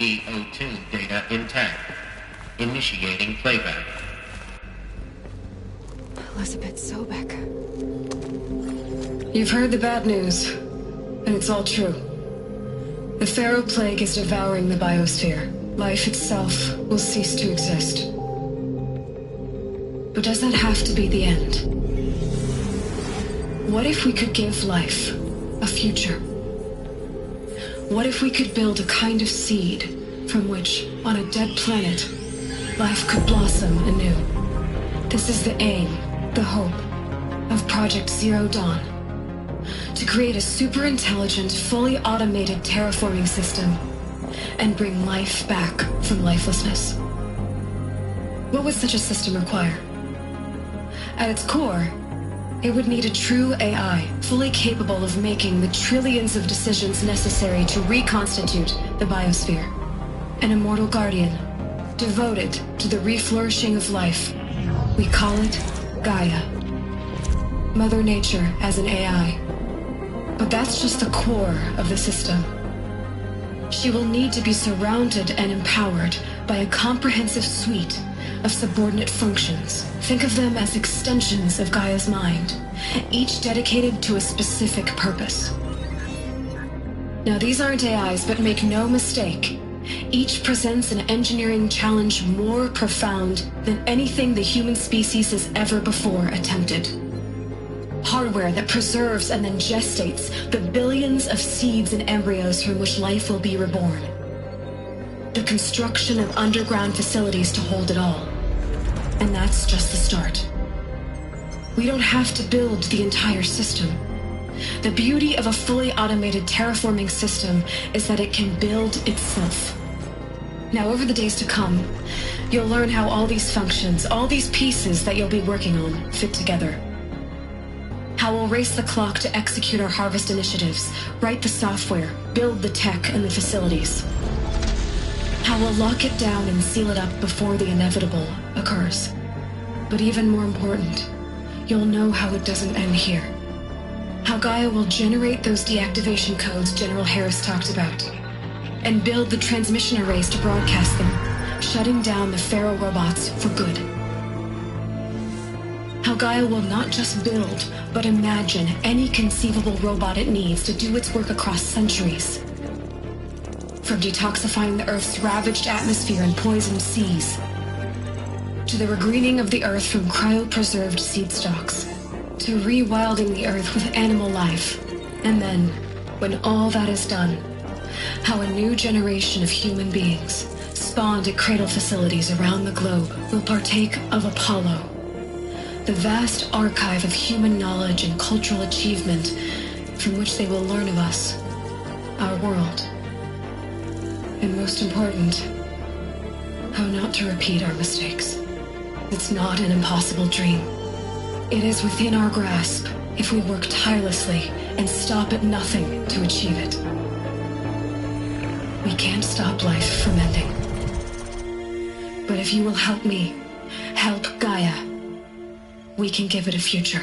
CO2 data intact. Initiating playback. Elizabeth Sobek. You've heard the bad news, and it's all true. The Pharaoh Plague is devouring the biosphere. Life itself will cease to exist. But does that have to be the end? What if we could give life a future? What if we could build a kind of seed from which, on a dead planet, life could blossom anew? This is the aim, the hope, of Project Zero Dawn. To create a super-intelligent, fully automated terraforming system and bring life back from lifelessness. What would such a system require? At its core, it would need a true AI, fully capable of making the trillions of decisions necessary to reconstitute the biosphere. An immortal guardian, devoted to the reflourishing of life. We call it Gaia. Mother Nature as an AI. But that's just the core of the system. She will need to be surrounded and empowered by a comprehensive suite of subordinate functions. Think of them as extensions of Gaia's mind, each dedicated to a specific purpose. Now, these aren't AIs, but make no mistake, each presents an engineering challenge more profound than anything the human species has ever before attempted. Hardware that preserves and then gestates the billions of seeds and embryos from which life will be reborn. The construction of underground facilities to hold it all. And that's just the start. We don't have to build the entire system. The beauty of a fully automated terraforming system is that it can build itself. Now, over the days to come, you'll learn how all these functions, all these pieces that you'll be working on, fit together. How we'll race the clock to execute our harvest initiatives, write the software, build the tech and the facilities. How we'll lock it down and seal it up before the inevitable occurs. But even more important, you'll know how it doesn't end here. How Gaia will generate those deactivation codes General Harris talked about, and build the transmission arrays to broadcast them, shutting down the Pharaoh robots for good. How Gaia will not just build, but imagine any conceivable robot it needs to do its work across centuries. From detoxifying the Earth's ravaged atmosphere and poisoned seas, to the regreening of the Earth from cryopreserved seed stalks, to rewilding the Earth with animal life. And then, when all that is done, how a new generation of human beings, spawned at cradle facilities around the globe, will partake of Apollo, the vast archive of human knowledge and cultural achievement from which they will learn of us, our world. And most important, how not to repeat our mistakes. It's not an impossible dream. It is within our grasp if we work tirelessly and stop at nothing to achieve it. We can't stop life from ending. But if you will help me, help Gaia, we can give it a future.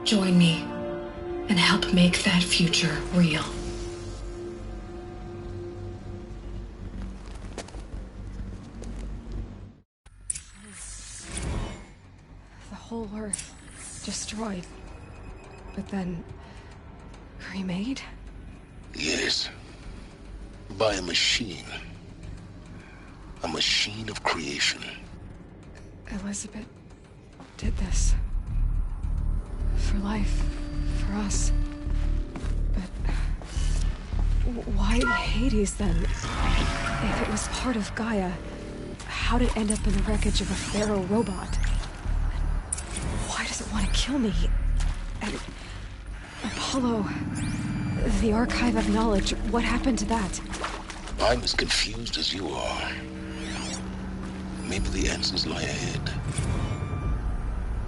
Join me and help make that future real. The whole Earth destroyed, but then remade? Yes. By a machine. A machine of creation. Elizabeth did this. For life. For us. But why Hades then? If it was part of Gaia, how'd it end up in the wreckage of a Pharaoh robot? Why does it want to kill me? And Apollo, the archive of knowledge, what happened to that? I'm as confused as you are. Maybe the answers lie ahead.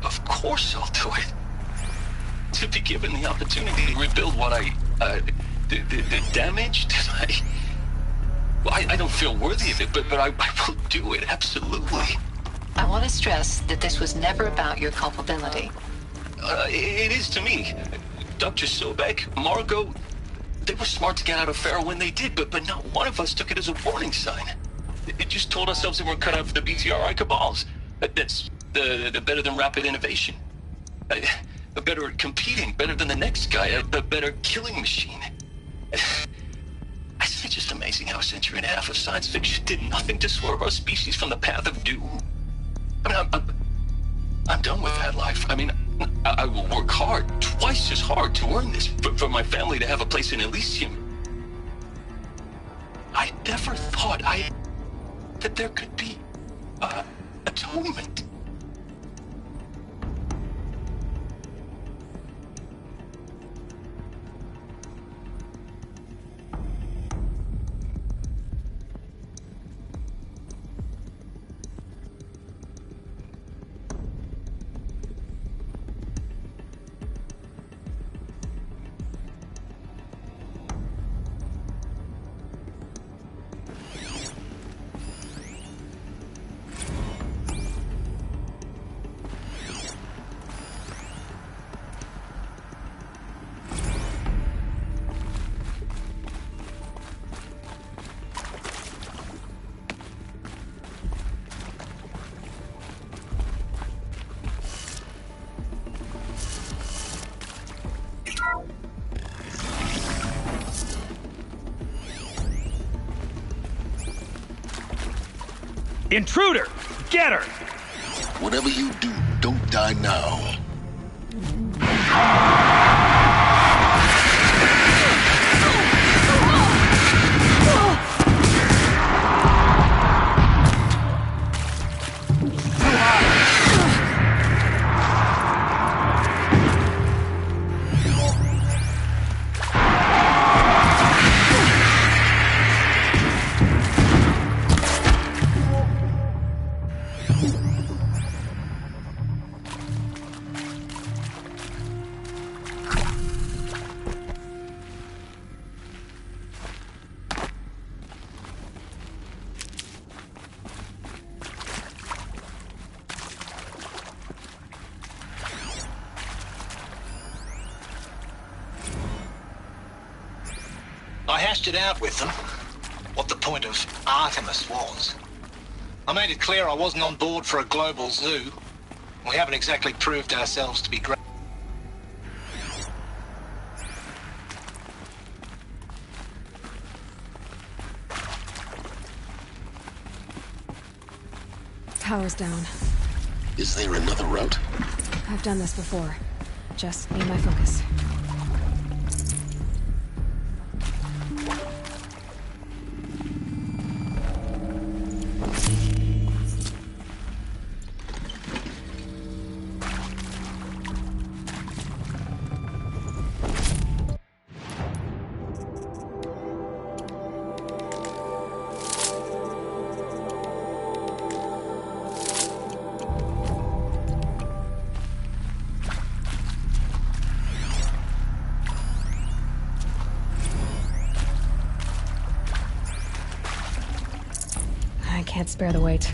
Of course I'll do it. To be given the opportunity to rebuild what the damage that I don't feel worthy of it, but I will do it, absolutely. I want to stress that this was never about your culpability. It is to me. Dr. Sobek, Margot, They were smart to get out of Pharaoh when they did, but not one of us took it as a warning sign. It just told ourselves that we're cut out for the BTRI cabals. That's the better than rapid innovation. A better at competing, better than the next guy, a better killing machine. It's just amazing how a century and a half of science fiction did nothing to swerve our species from the path of doom. I mean, I'm done with that life. I mean, I will work hard, twice as hard to earn this, for my family to have a place in Elysium. I never thought that there could be atonement. Intruder! Get her! Whatever you do, don't die now. I hashed it out with them, what the point of Artemis was. I made it clear I wasn't on board for a global zoo. We haven't exactly proved ourselves to be great. Power's down. Is there another route? I've done this before. Just need my focus. I can't spare the weight.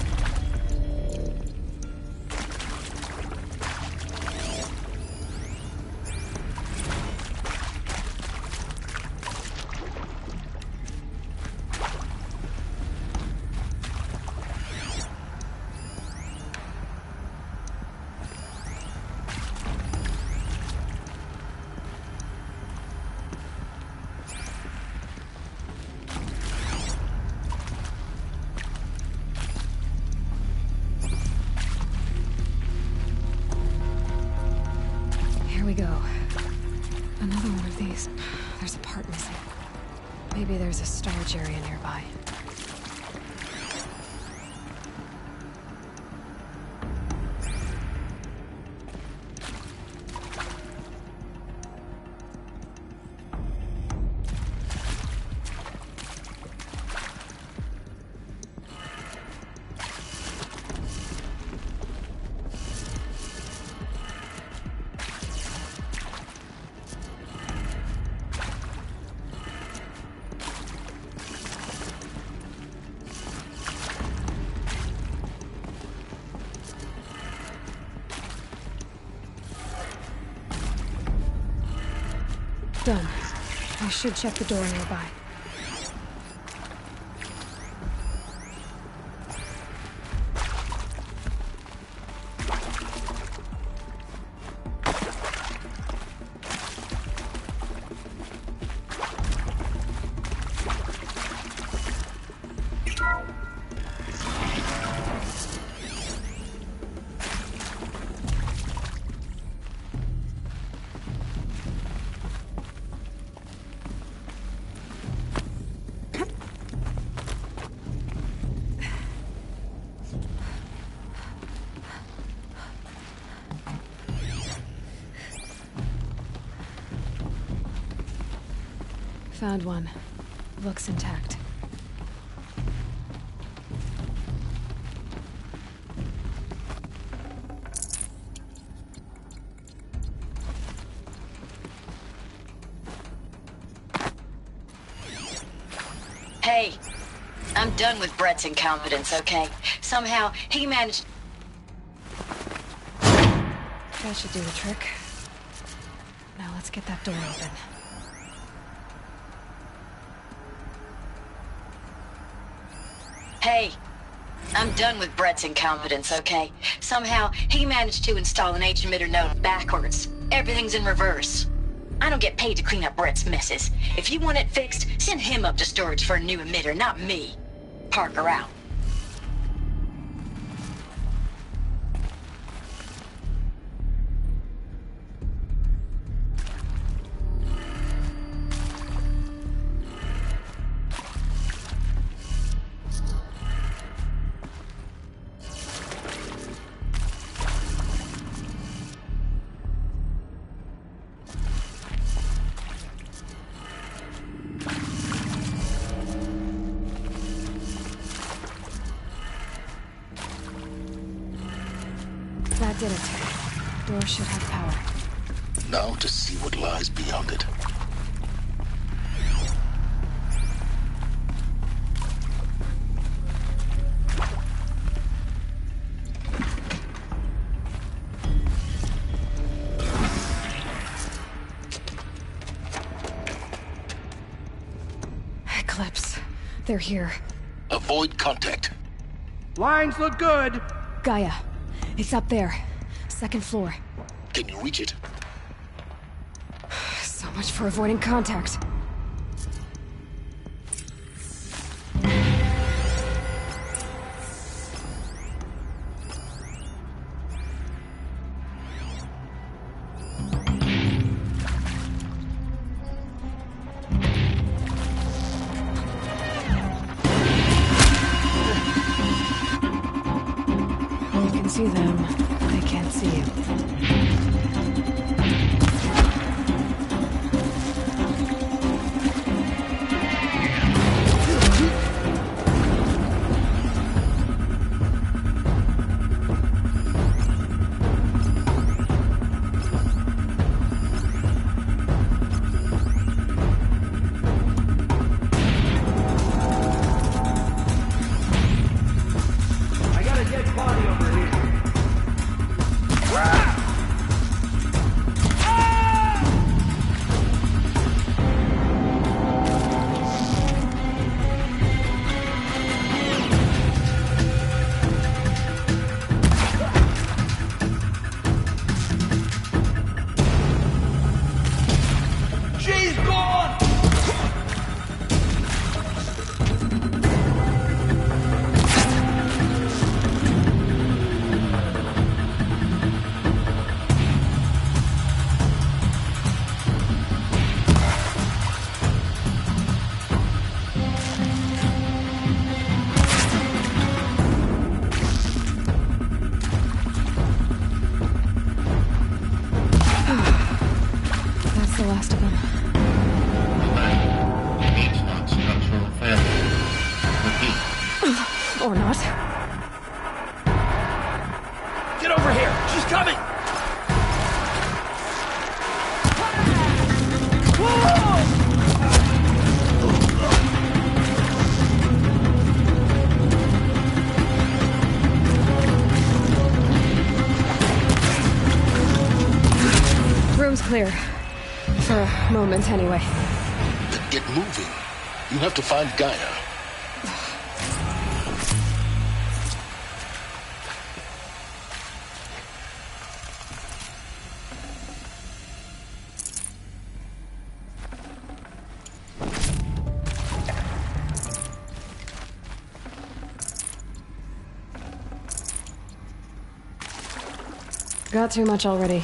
We go. Another one of these. There's a part missing. Maybe there's a storage area nearby. Done. I should check the door nearby. Found one. Looks intact. Hey, I'm done with Brett's incompetence, okay? Somehow, he managed... That should do the trick. Now let's get that door open. Hey, I'm done with Brett's incompetence, okay? Somehow, he managed to install an H-emitter node backwards. Everything's in reverse. I don't get paid to clean up Brett's messes. If you want it fixed, send him up to storage for a new emitter, not me. Parker out. That did it. Door should have power. Now to see what lies beyond it. Eclipse. They're here. Avoid contact. Lines look good. Gaia. It's up there. Second floor. Can you reach it? So much for avoiding contact. You can see them. They can't see you. I got a dead body over here. She's gone! That's the last of them. It's not structural failure. Repeat. Or not. Get over here! She's coming! Room's clear. For a moment, anyway. Get moving. You have to find Gaia. Got too much already.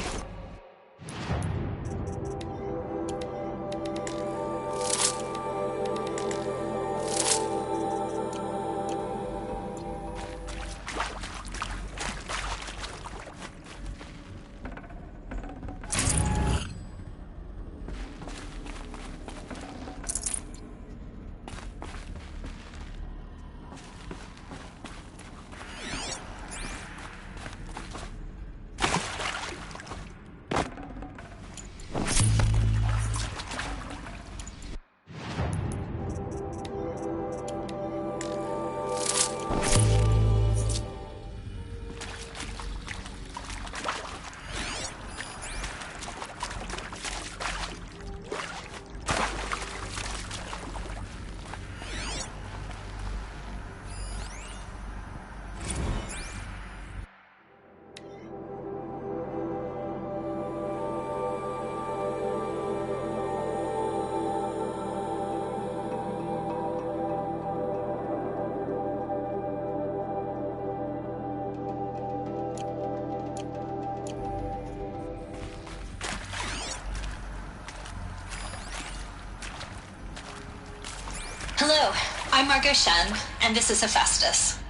Hello, I'm Margot Shen, and this is Hephaestus.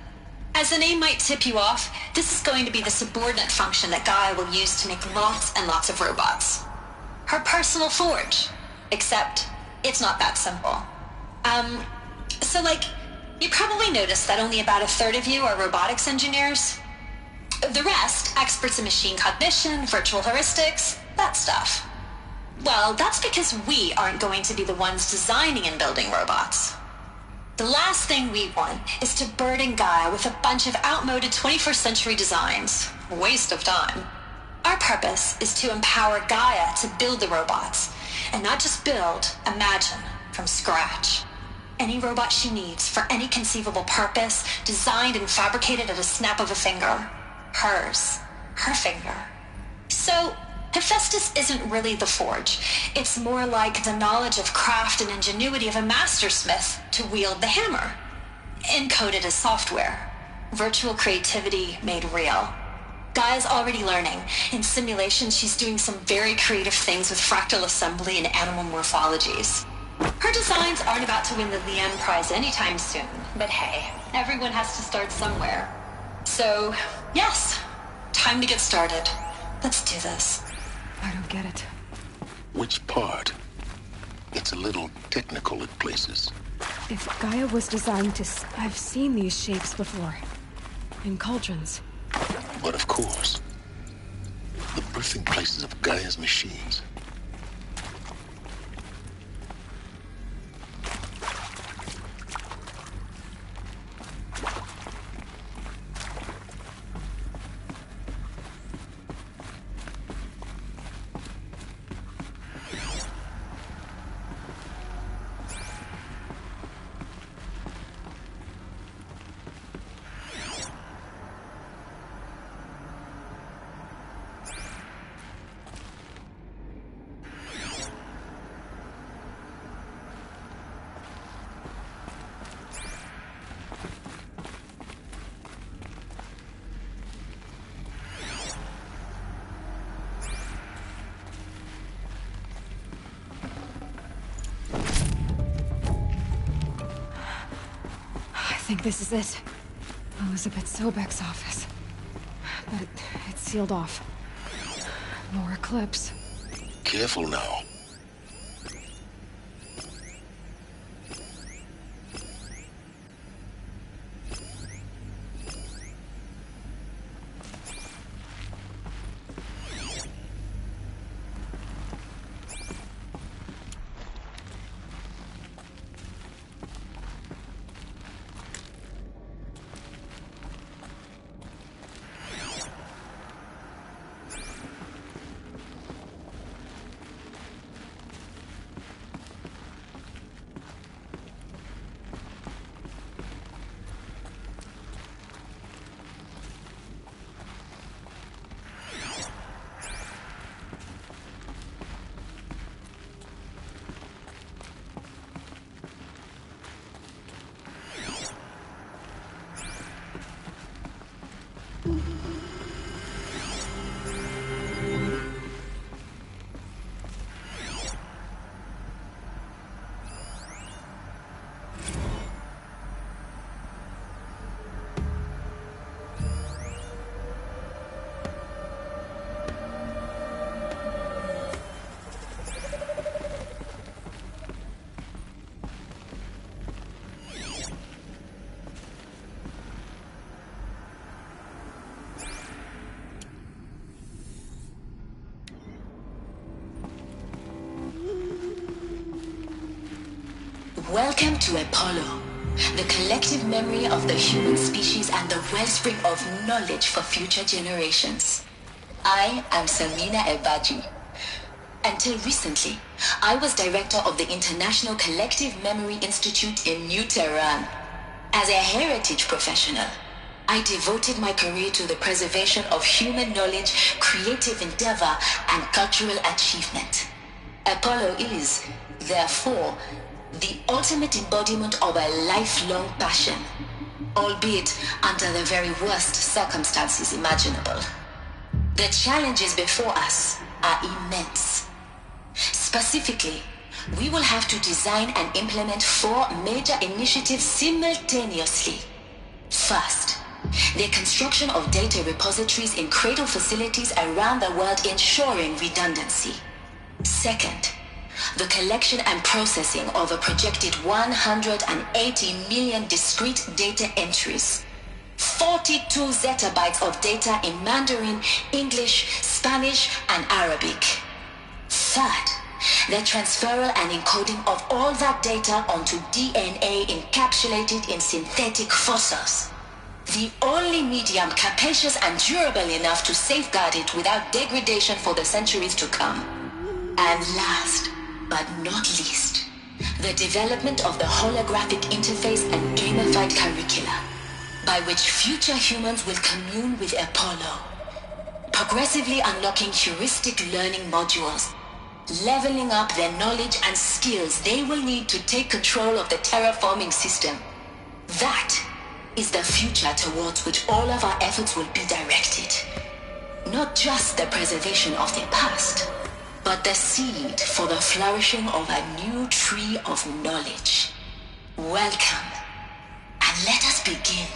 As the name might tip you off, this is going to be the subordinate function that Gaia will use to make lots and lots of robots. Her personal forge. Except, it's not that simple. You probably noticed that only about a third of you are robotics engineers. The rest, experts in machine cognition, virtual heuristics, that stuff. Well, that's because we aren't going to be the ones designing and building robots. The last thing we want is to burden Gaia with a bunch of outmoded 21st century designs. Waste of time. Our purpose is to empower Gaia to build the robots, and not just build, imagine, from scratch. Any robot she needs for any conceivable purpose, designed and fabricated at a snap of a finger. Hers. Her finger. So, Hephaestus isn't really the forge. It's more like the knowledge of craft and ingenuity of a mastersmith to wield the hammer. Encoded as software. Virtual creativity made real. Gaia's already learning. In simulations, she's doing some very creative things with fractal assembly and animal morphologies. Her designs aren't about to win the Liam Prize anytime soon, but hey, everyone has to start somewhere. So, yes, time to get started. Let's do this. I don't get it. Which part? It's a little technical at places. If Gaia was designed to... I've seen these shapes before. In cauldrons. But of course, the birthing places of Gaia's machines. I think this is it. Elizabeth Sobek's office. But it's sealed off. More eclipse. Careful now. Welcome to Apollo, the collective memory of the human species and the wellspring of knowledge for future generations. I am Samina Ebaji. Until recently, I was director of the International Collective Memory Institute in New Tehran. As a heritage professional, I devoted my career to the preservation of human knowledge, creative endeavor, and cultural achievement. Apollo is, therefore, the ultimate embodiment of a lifelong passion, albeit under the very worst circumstances imaginable. The challenges before us are immense. Specifically, we will have to design and implement 4 major initiatives simultaneously. First, the construction of data repositories in cradle facilities around the world ensuring redundancy. Second, the collection and processing of a projected 180 million discrete data entries. 42 zettabytes of data in Mandarin, English, Spanish, and Arabic. Third, the transferal and encoding of all that data onto DNA encapsulated in synthetic fossils. The only medium capacious and durable enough to safeguard it without degradation for the centuries to come. And last, but not least, the development of the holographic interface and gamified curricula, by which future humans will commune with Apollo, progressively unlocking heuristic learning modules, leveling up their knowledge and skills they will need to take control of the terraforming system. That is the future towards which all of our efforts will be directed. Not just the preservation of the past, but the seed for the flourishing of a new tree of knowledge. Welcome, and let us begin.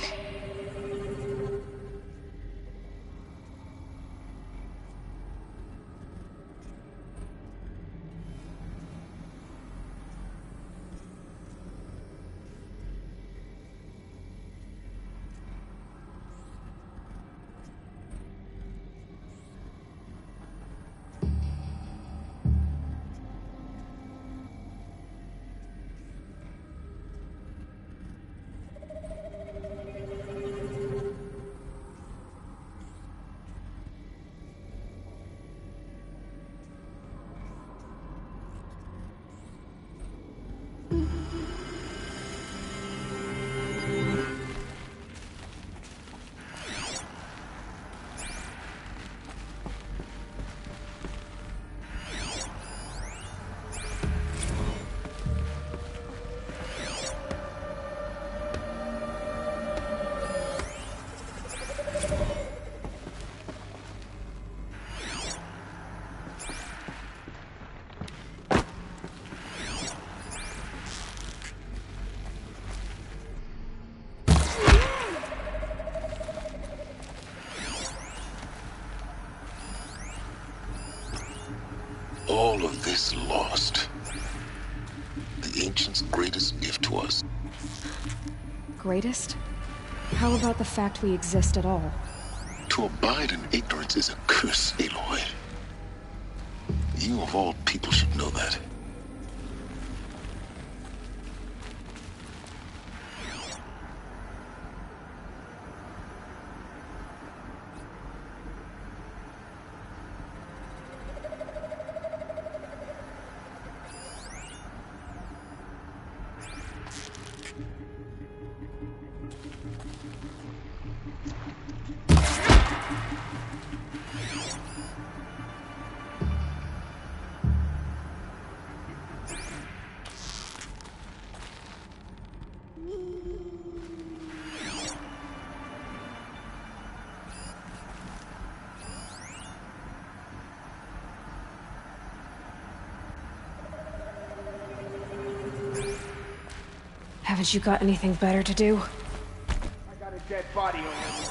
All of this lost. The ancients' greatest gift to us. Greatest? How about the fact we exist at all? To abide in ignorance is a curse, Aloy. You of all people should know that. Haven't you got anything better to do? I got a dead body over here.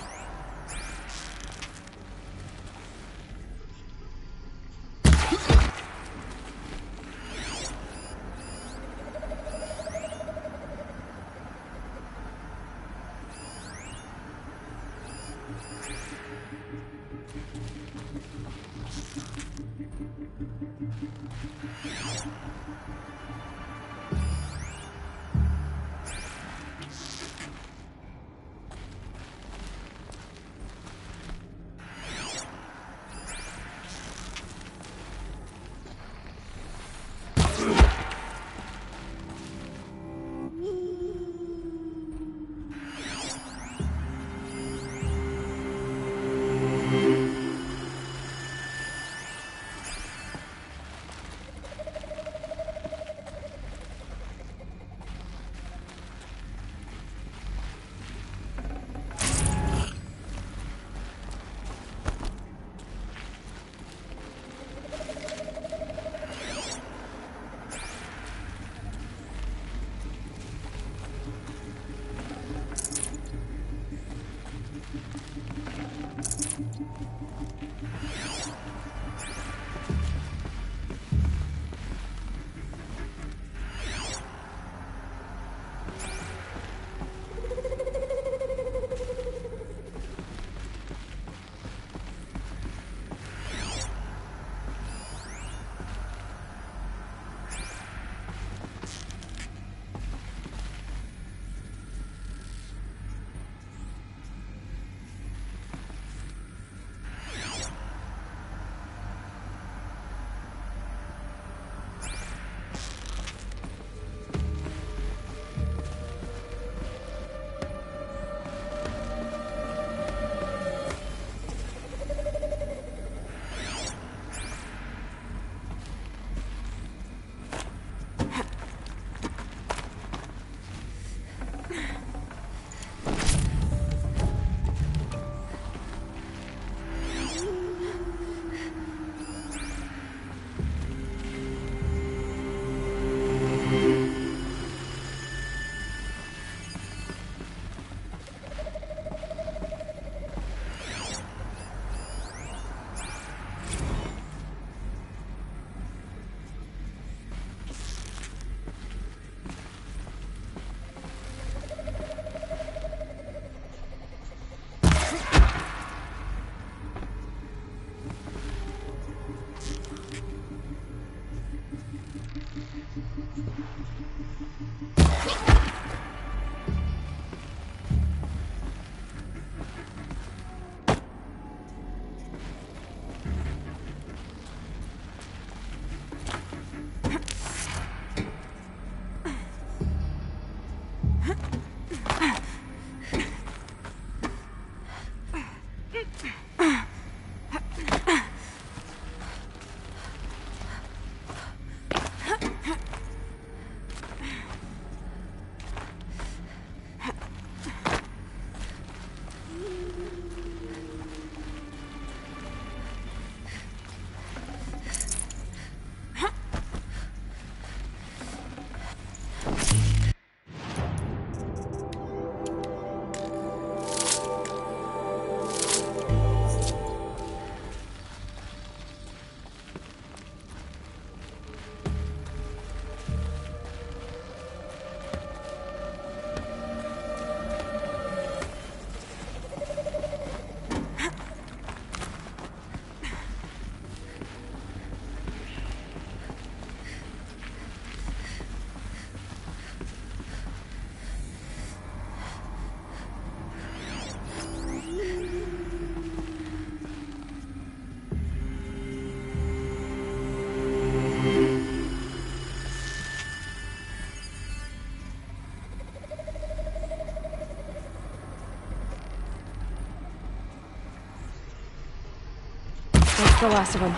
That's the last of them.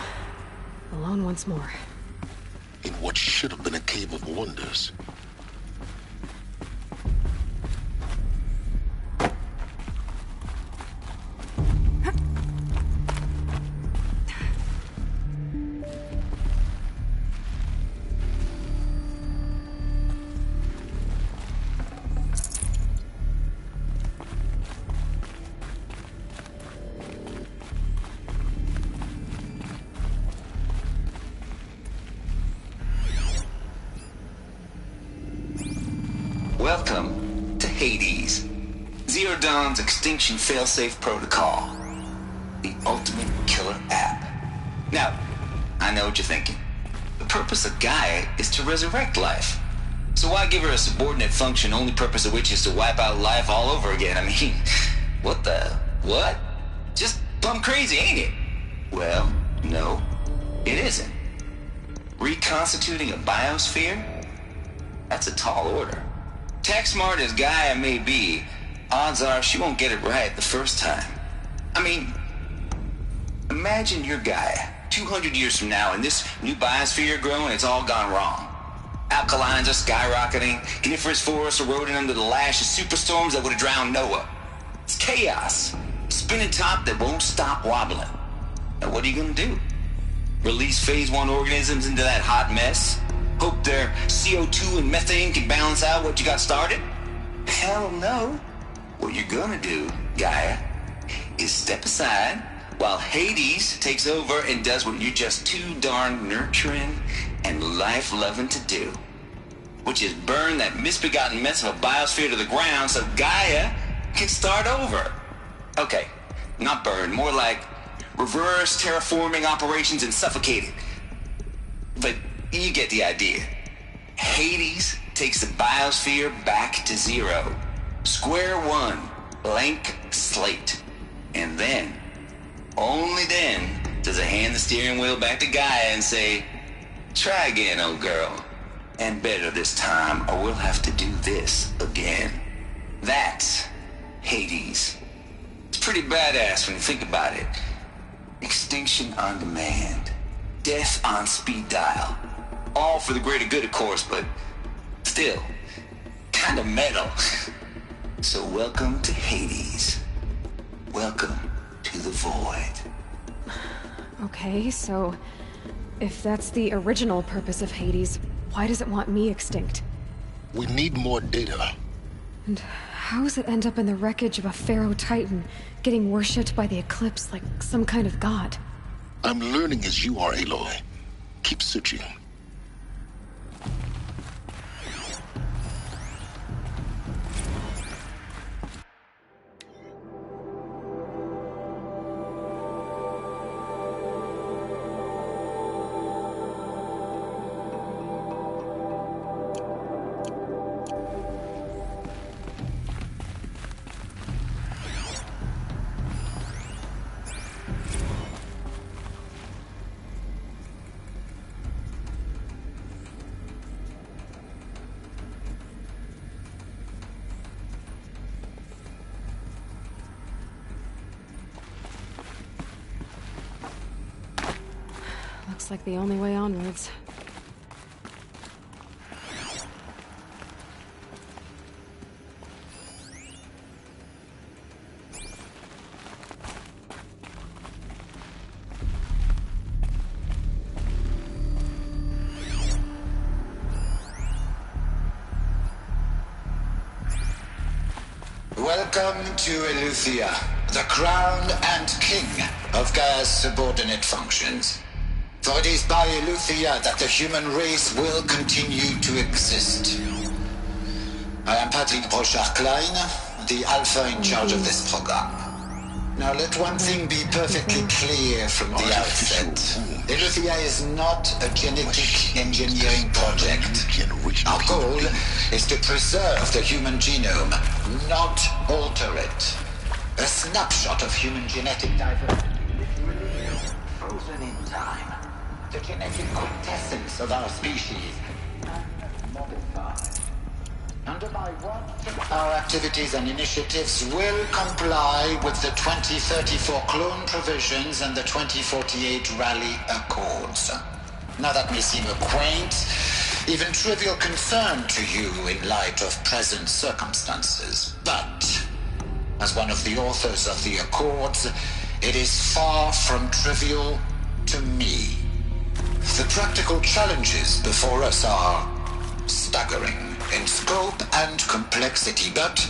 Alone once more. In what should have been a cave of wonders. Welcome to Hades, Zero Dawn's extinction failsafe protocol, the ultimate killer app. Now, I know what you're thinking. The purpose of Gaia is to resurrect life. So why give her a subordinate function, only purpose of which is to wipe out life all over again? I mean, what? Just plumb crazy, ain't it? Well, no, it isn't. Reconstituting a biosphere? That's a tall order. Tech smart as Gaia may be, odds are she won't get it right the first time. I mean, imagine you're Gaia, 200 years from now, and this new biosphere growing, it's all gone wrong. Alkalines are skyrocketing, coniferous forests eroding under the lash of superstorms that would have drowned Noah. It's chaos, spinning top that won't stop wobbling. Now what are you gonna do? Release phase 1 organisms into that hot mess? Hope their CO2 and methane can balance out what you got started? Hell no. What you're gonna do, Gaia, is step aside, while Hades takes over and does what you're just too darn nurturing and life-loving to do, which is burn that misbegotten mess of a biosphere to the ground so Gaia can start over. Okay, not burn, more like reverse terraforming operations and suffocate it. But you get the idea. Hades takes the biosphere back to zero. Square one, blank slate. And then, only then, does it hand the steering wheel back to Gaia and say, try again, old girl. And better this time, or we'll have to do this again. That's Hades. It's pretty badass when you think about it. Extinction on demand. Death on speed dial. All for the greater good, of course, but still, kind of metal. So welcome to Hades. Welcome to the void. Okay, so if that's the original purpose of Hades, why does it want me extinct? We need more data. And how does it end up in the wreckage of a Pharaoh Titan, getting worshipped by the Eclipse like some kind of god? I'm learning as you are, Aloy. Keep searching. Looks like the only way onwards. Welcome to Eleuthia, the crown and king of Gaia's subordinate functions. For it is by Eleuthia that the human race will continue to exist. I am Patrick Brochard-Klein, the Alpha in charge of this program. Now let one thing be perfectly clear from the outset. Eleuthia is not a genetic engineering project. Our goal is to preserve the human genome, not alter it. A snapshot of human genetic diversity is frozen in time. The genetic quintessence of our species and modified. Under my watch, our activities and initiatives will comply with the 2034 clone provisions and the 2048 Rally Accords. Now that may seem a quaint, even trivial concern to you in light of present circumstances, but as one of the authors of the Accords, it is far from trivial to me. The practical challenges before us are staggering in scope and complexity, but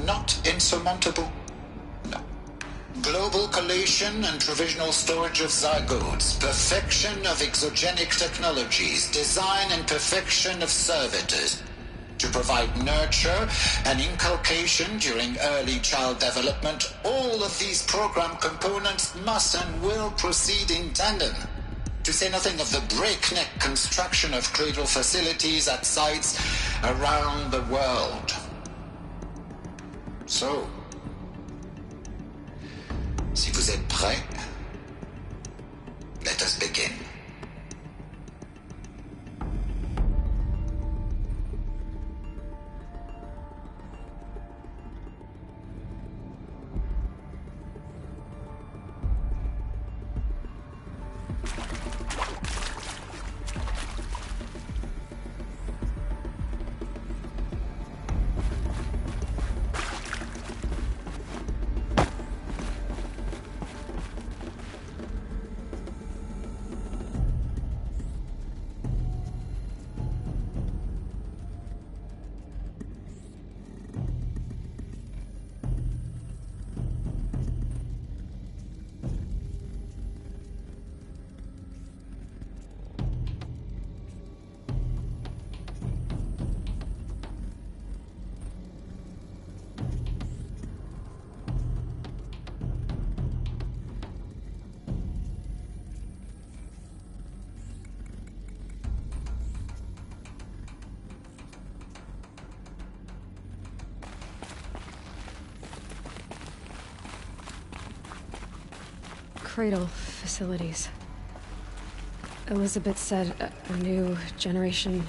not insurmountable. No. Global collation and provisional storage of zygotes, perfection of exogenic technologies, design and perfection of servitors to provide nurture and inculcation during early child development. All of these program components must and will proceed in tandem. To say nothing of the breakneck construction of cradle facilities at sites around the world. So, si vous êtes prêts, let us begin. Cradle facilities. Elizabeth said a new generation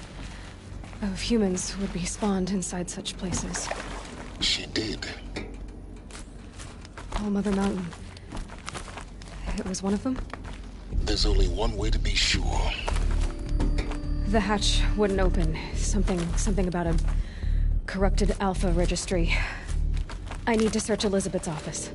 of humans would be spawned inside such places. She did. All Mother Mountain. It was one of them? There's only one way to be sure. The hatch wouldn't open. Something about a corrupted Alpha registry. I need to search Elizabeth's office.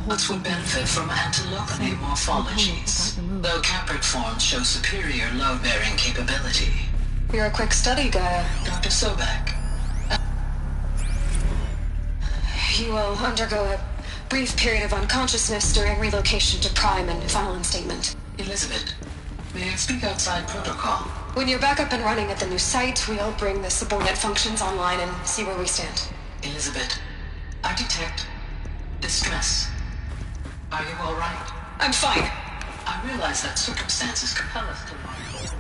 But would benefit from antilocene morphologies, though caprid forms show superior load-bearing capability. You're a quick study, Gaia. Dr. Sobek. You will undergo a brief period of unconsciousness during relocation to Prime and final instatement. Elizabeth, may I speak outside protocol? When you're back up and running at the new site, we'll bring the subordinate functions online and see where we stand. Elizabeth, I detect distress. Are you all right? I'm fine. I realize that circumstances compel us to lie.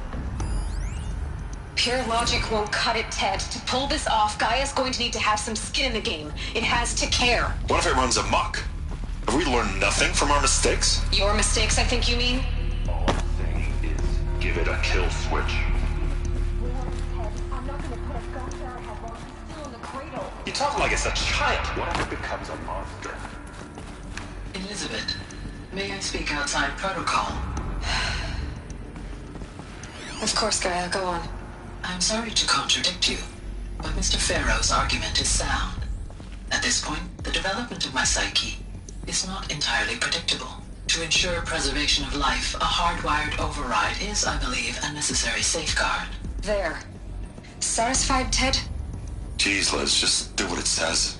Pure logic won't cut it, Ted. To pull this off, Gaia's going to need to have some skin in the game. It has to care. What if it runs amok? Have we learned nothing from our mistakes? Your mistakes, I think you mean? All I'm saying is, give it a kill switch. You talk like it's a child. What if it becomes a monster? Elizabeth, may I speak outside protocol? Of course, Gaia, go on. I'm sorry to contradict you, but Mr. Farrow's argument is sound. At this point, the development of my psyche is not entirely predictable. To ensure preservation of life, a hardwired override is, I believe, a necessary safeguard. There. Satisfied, Ted? Jeez, Liz, just do what it says.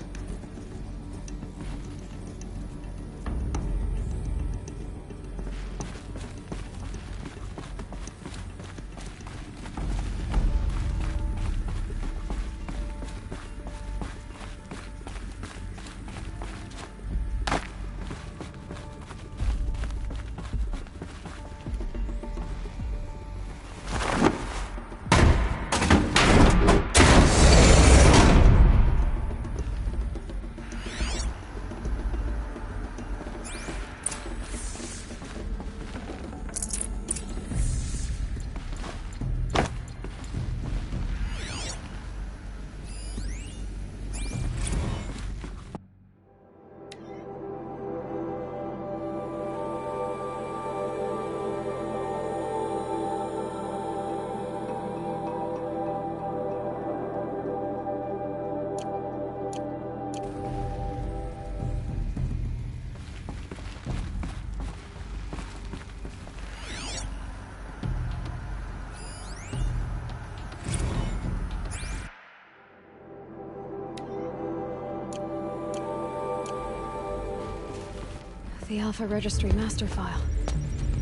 The Alpha Registry master file.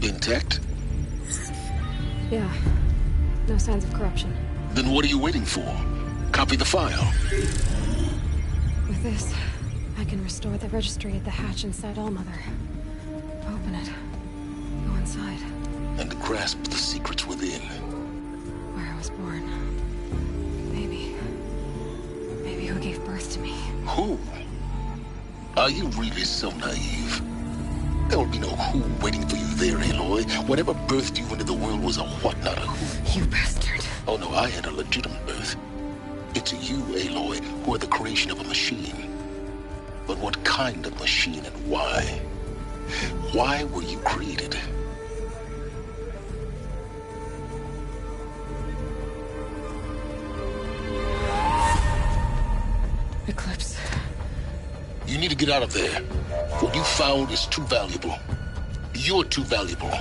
Intact? Yeah. No signs of corruption. Then what are you waiting for? Copy the file. With this, I can restore the registry at the hatch inside Allmother. Open it. Go inside. And grasp the secrets within. Where I was born. Maybe who gave birth to me. Who? Are you really so naive? There will be no who waiting for you there, Aloy. Whatever birthed you into the world was a what, not a who. You bastard. Oh no, I had a legitimate birth. It's you, Aloy, who are the creation of a machine. But what kind of machine and why? Why were you created? Eclipse. You need to get out of there. What you found is too valuable. You're too valuable.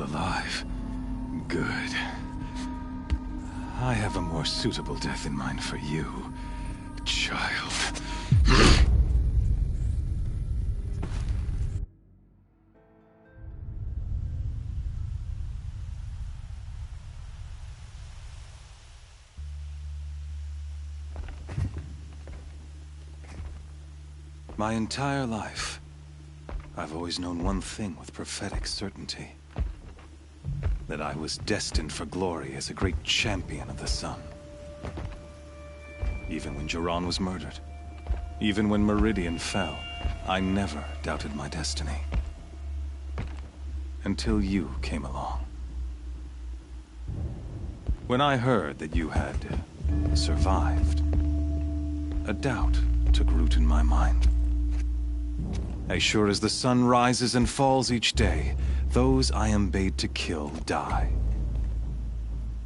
alive. Good. I have a more suitable death in mind for you, child. My entire life, I've always known one thing with prophetic certainty. That I was destined for glory as a great champion of the sun. Even when Jiran was murdered, even when Meridian fell, I never doubted my destiny. Until you came along. When I heard that you had survived, a doubt took root in my mind. As sure as the sun rises and falls each day, those I am bade to kill die.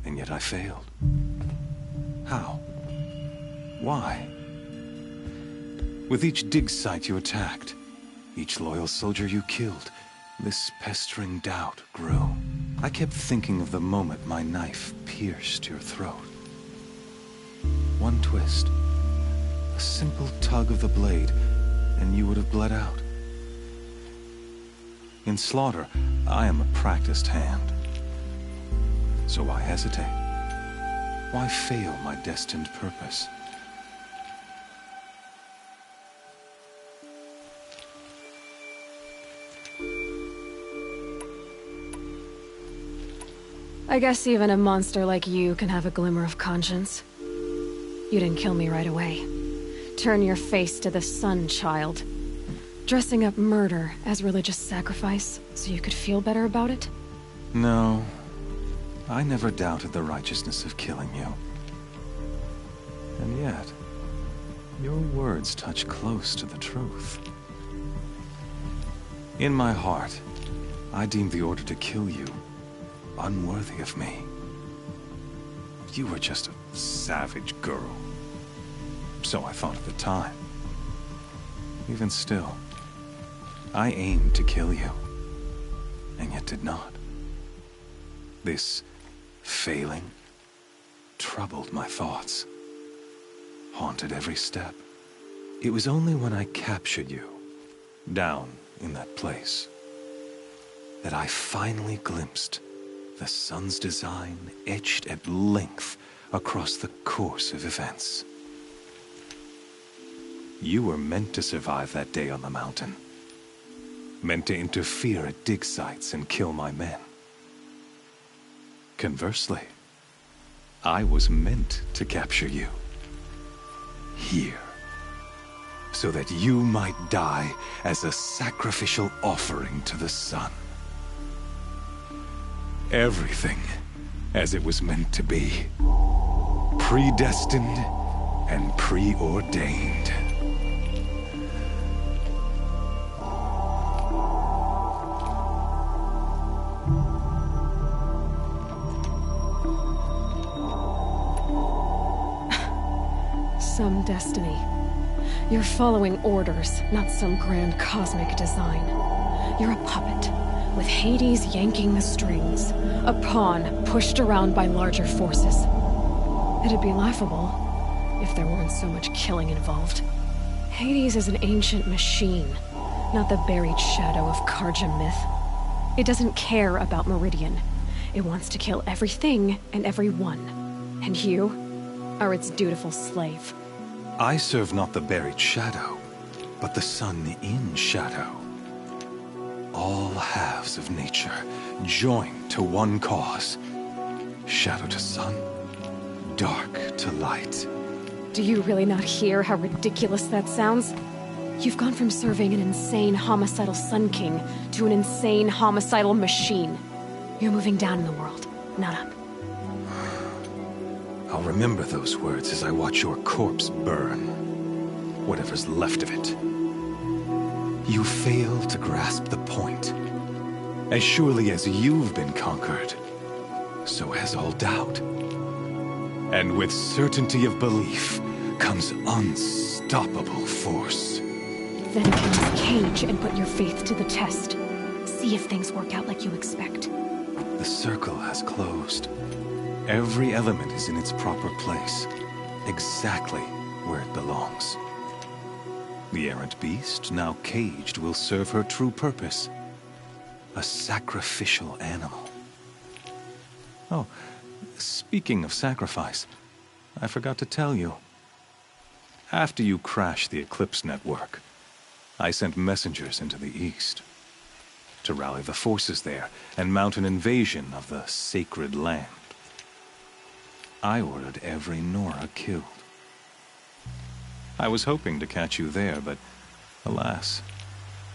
And yet I failed. How? Why? With each dig site you attacked, each loyal soldier you killed, this pestering doubt grew. I kept thinking of the moment my knife pierced your throat. One twist, a simple tug of the blade, and you would have bled out. In slaughter, I am a practiced hand. So why hesitate? Why fail my destined purpose? I guess even a monster like you can have a glimmer of conscience. You didn't kill me right away. Turn your face to the sun, child. Dressing up murder as religious sacrifice so you could feel better about it? No. I never doubted the righteousness of killing you. And yet, your words touch close to the truth. In my heart, I deemed the order to kill you unworthy of me. You were just a savage girl. So I thought at the time. Even still, I aimed to kill you, and yet did not. This failing troubled my thoughts, haunted every step. It was only when I captured you, down in that place, that I finally glimpsed the sun's design etched at length across the course of events. You were meant to survive that day on the mountain. Meant to interfere at dig sites and kill my men. Conversely, I was meant to capture you. Here. So that you might die as a sacrificial offering to the sun. Everything as it was meant to be. Predestined and preordained. Some destiny. You're following orders, not some grand cosmic design. You're a puppet, with Hades yanking the strings. A pawn pushed around by larger forces. It'd be laughable if there weren't so much killing involved. Hades is an ancient machine, not the buried shadow of Karja myth. It doesn't care about Meridian. It wants to kill everything and everyone. And you are its dutiful slave. I serve not the buried shadow, but the sun in shadow. All halves of nature joined to one cause. Shadow to sun, dark to light. Do you really not hear how ridiculous that sounds? You've gone from serving an insane homicidal Sun King to an insane homicidal machine. You're moving down in the world, not up. I'll remember those words as I watch your corpse burn. Whatever's left of it. You fail to grasp the point. As surely as you've been conquered, so has all doubt. And with certainty of belief comes unstoppable force. Then cleanse the cage and put your faith to the test. See if things work out like you expect. The circle has closed. Every element is in its proper place, exactly where it belongs. The errant beast, now caged, will serve her true purpose. A sacrificial animal. Oh, speaking of sacrifice, I forgot to tell you. After you crashed the Eclipse network, I sent messengers into the east to rally the forces there and mount an invasion of the sacred land. I ordered every Nora killed. I was hoping to catch you there, but alas,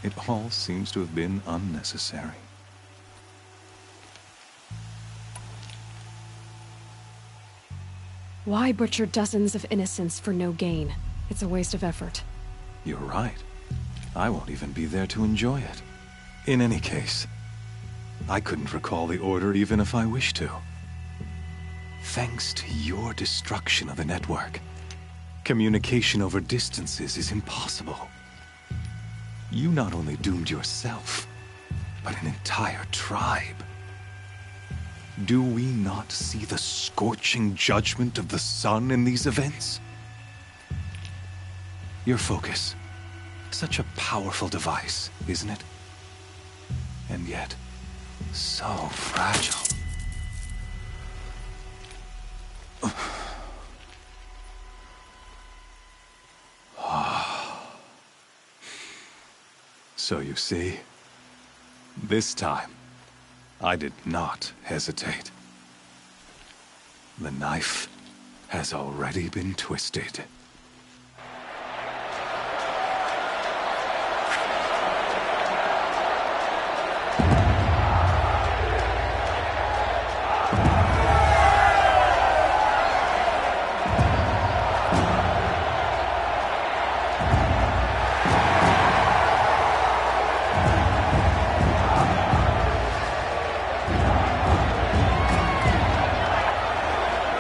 it all seems to have been unnecessary. Why butcher dozens of innocents for no gain? It's a waste of effort. You're right. I won't even be there to enjoy it. In any case, I couldn't recall the order even if I wished to. Thanks to your destruction of the network, communication over distances is impossible. You not only doomed yourself, but an entire tribe. Do we not see the scorching judgment of the sun in these events? Your focus. Such a powerful device, isn't it? And yet, so fragile. So you see, this time, I did not hesitate. The knife has already been twisted.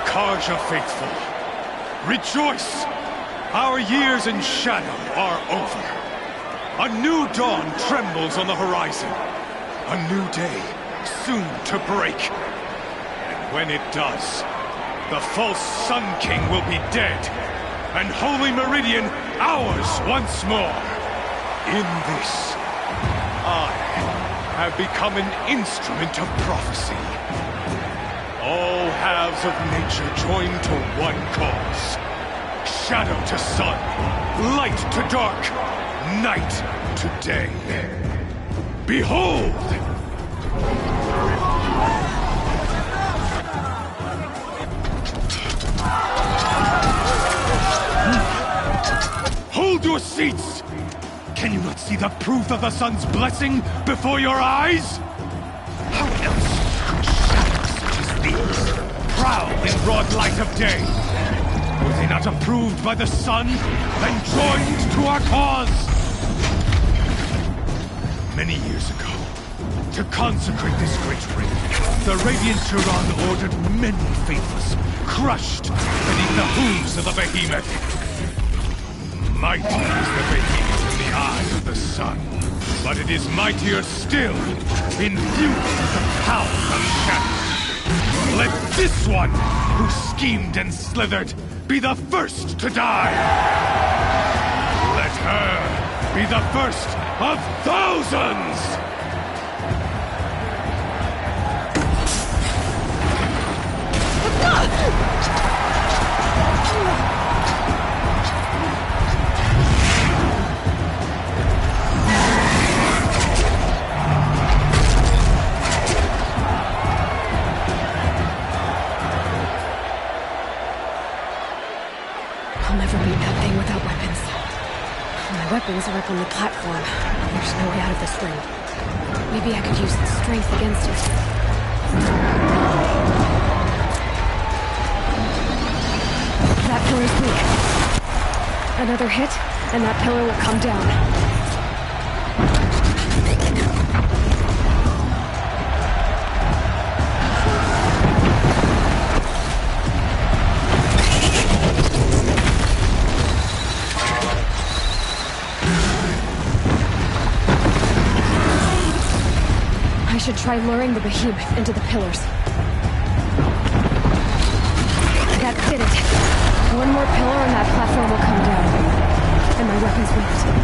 Karja faithful, rejoice! Our years in shadow are over. A new dawn trembles on the horizon. A new day soon to break. And when it does, the false Sun King will be dead, and Holy Meridian ours once more. In this, I have become an instrument of prophecy. All halves of nature join to one cause. Shadow to sun, light to dark, night to day. Behold! Hold your seats! Can you not see the proof of the sun's blessing before your eyes? How else could shadows such as these prowl in broad light of day? Were they not approved by the sun and joined to our cause? Many years ago, to consecrate this great ring, the Radiant Turan ordered many faithless, crushed beneath the hooves of the behemoth. Mighty is the behemoth in the eyes of the sun, but it is mightier still, infused with the power of shadow. Let this one, who schemed and slithered, be the first to die! Let her be the first of thousands! I'll never beat that thing without weapons. My weapons are up on the platform. There's no way out of this ring. Maybe I could use its strength against it. That pillar's weak. Another hit, and that pillar will come down. I should try luring the behemoth into the pillars. That did it. One more pillar and that platform will come down. And my weapons won't.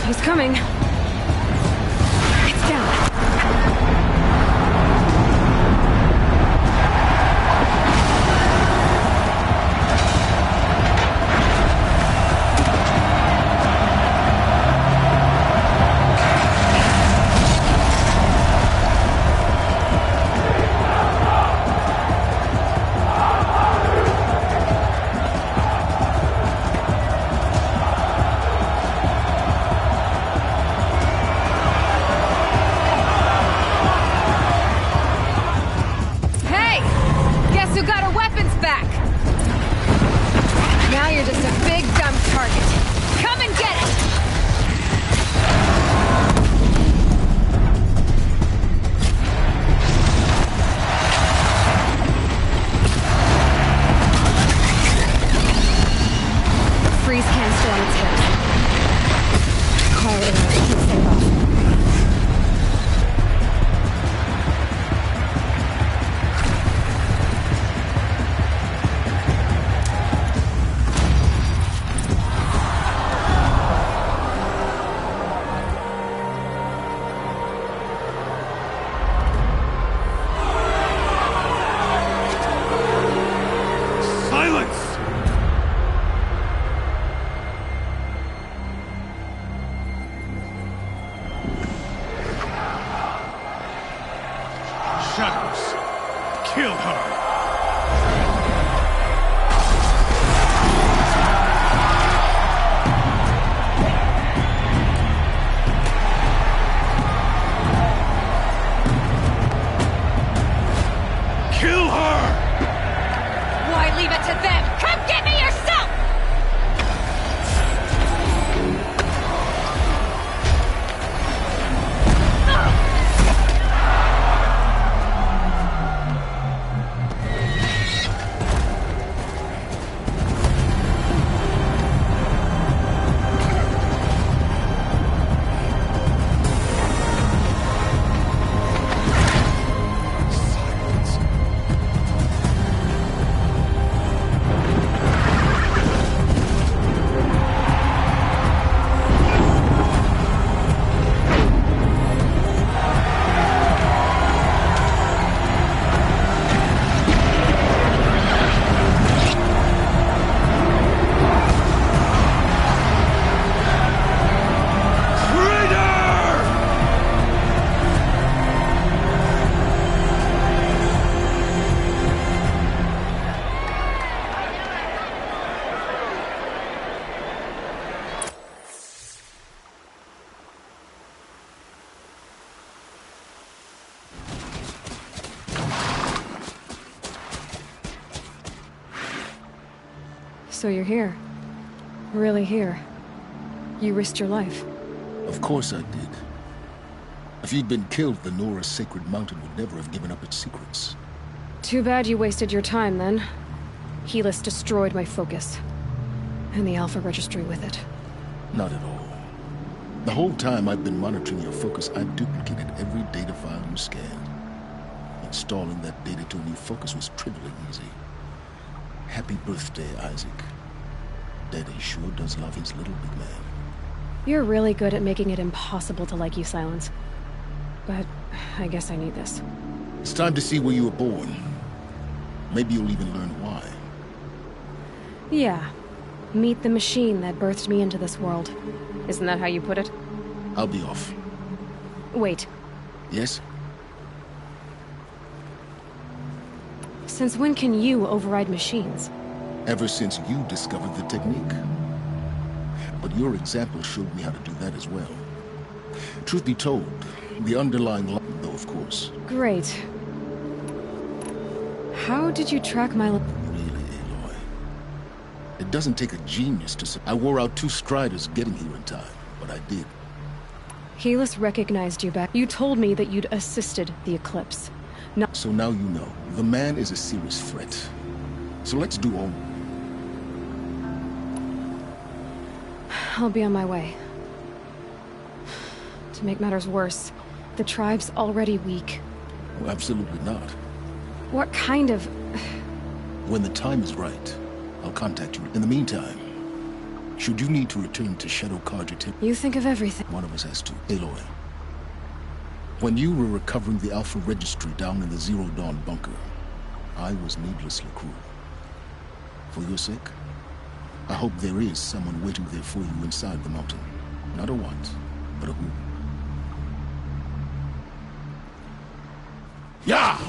He's coming. It's down. So you're here. Really here. You risked your life. Of course I did. If you'd been killed, the Nora's sacred mountain would never have given up its secrets. Too bad you wasted your time, then. Helis destroyed my focus. And the Alpha Registry with it. Not at all. The whole time I've been monitoring your focus, I've duplicated every data file you scanned. Installing that data to a new focus was trivially easy. Happy birthday, Isaac. Daddy sure does love his little big man. You're really good at making it impossible to like you, Silence. But I guess I need this. It's time to see where you were born. Maybe you'll even learn why. Yeah. Meet the machine that birthed me into this world. Isn't that how you put it? I'll be off. Wait. Yes? Since when can you override machines? Ever since you discovered the technique. But your example showed me how to do that as well. Truth be told, the underlying law, though, of course. Great. How did you track my... Really, Aloy. It doesn't take a genius to... I wore out 2 striders getting here in time, but I did. Helis recognized you back. You told me that you'd assisted the eclipse. So now you know. The man is a serious threat. So let's do all... I'll be on my way. To make matters worse, the tribe's already weak. Oh, absolutely not. What kind of... When the time is right, I'll contact you. In the meantime, should you need to return to Shadow Carja... You think of everything. One of us has to. Aloy. When you were recovering the Alpha Registry down in the Zero Dawn bunker, I was needlessly cruel. For your sake, I hope there is someone waiting there for you inside the mountain. Not a what, but a who. Yeah!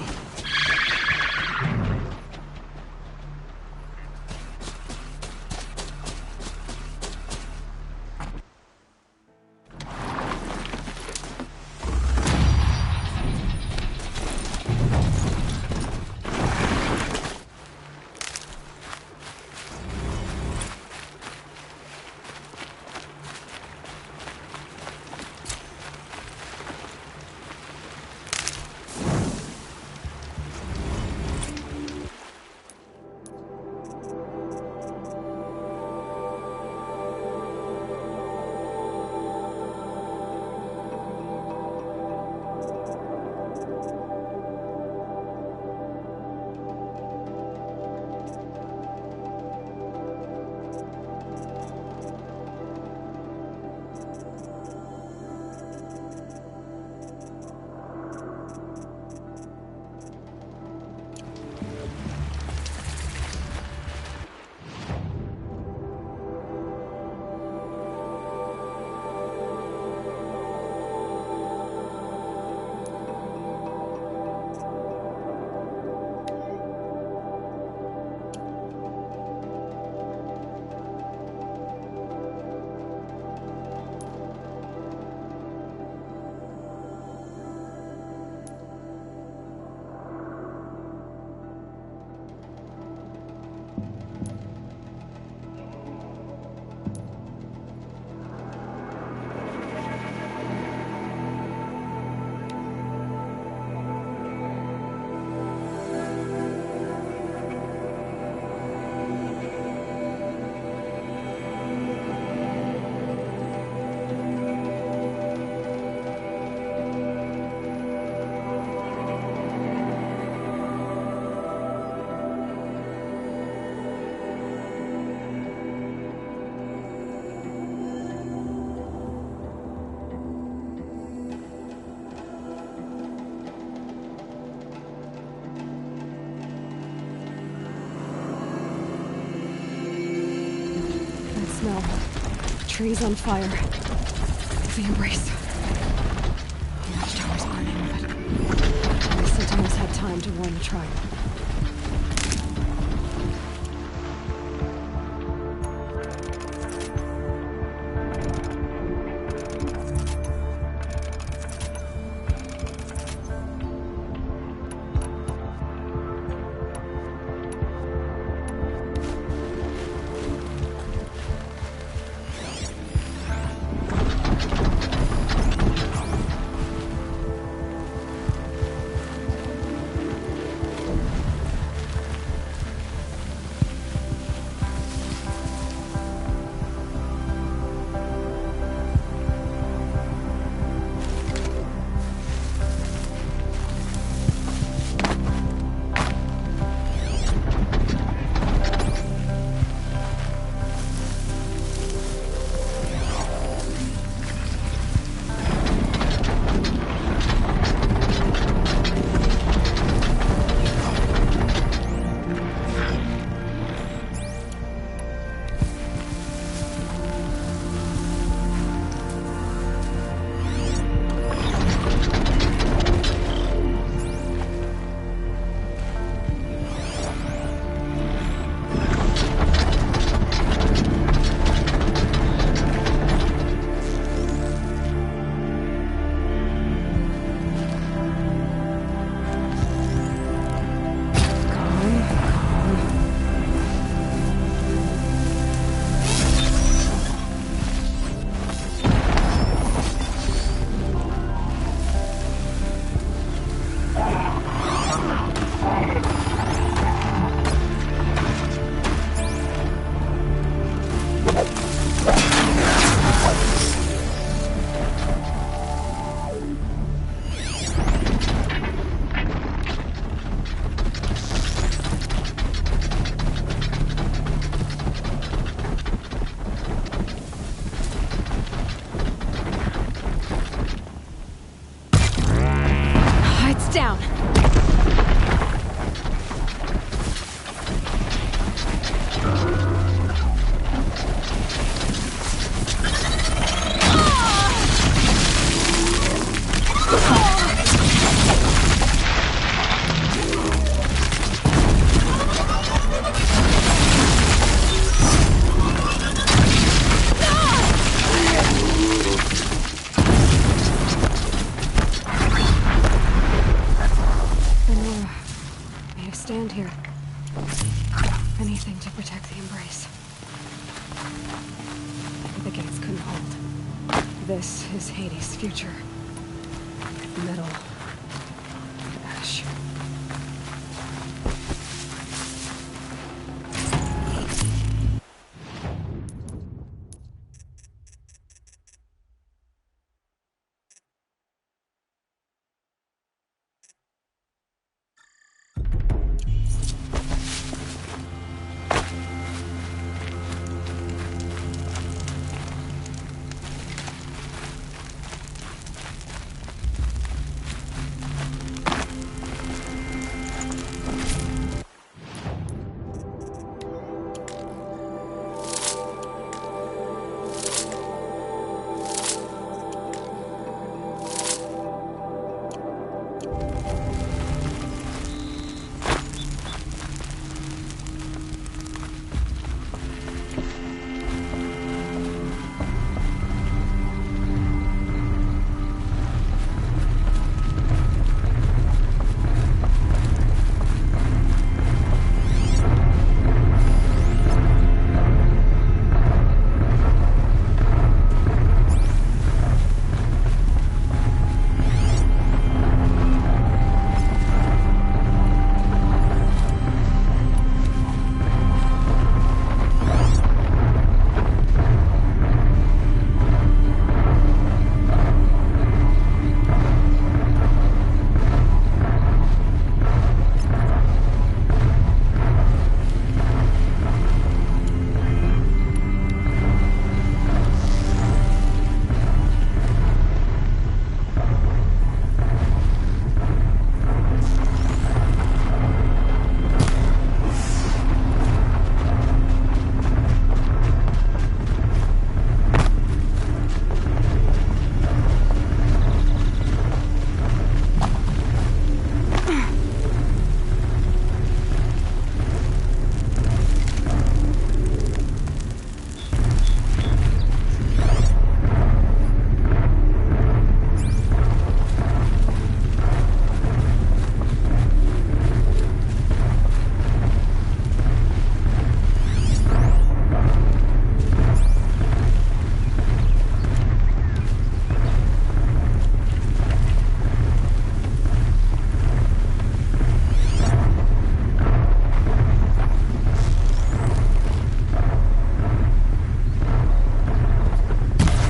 Smell. Trees on fire. The embrace. The watchtower's burning, but at least Sentinels had time to warn the tribe. Down. Stand here. Anything to protect the embrace. The gates couldn't hold. This is Hades' future. Metal. Ash.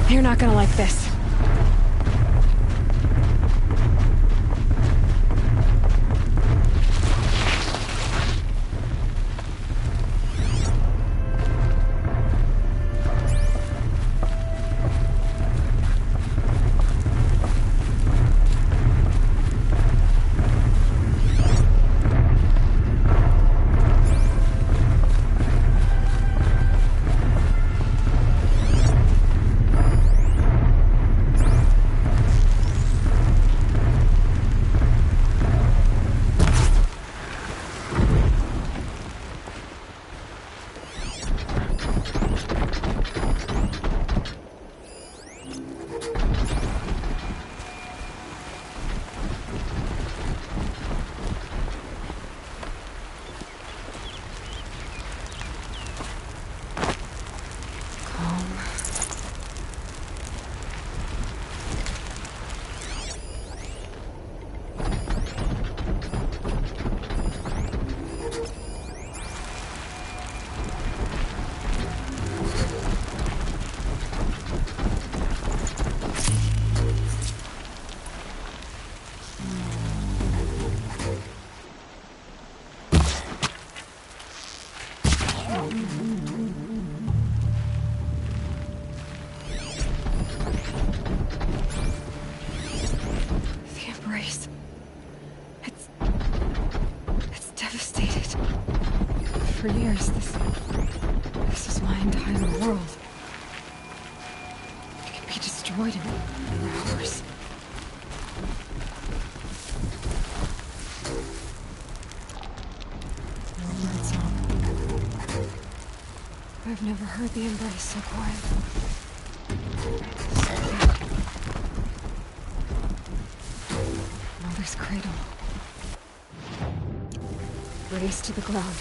You're not gonna like this. for years. This is my entire world. It can be destroyed in hours. No birdsong. I've never heard the embrace so quiet. Mother's cradle. Raised to the ground.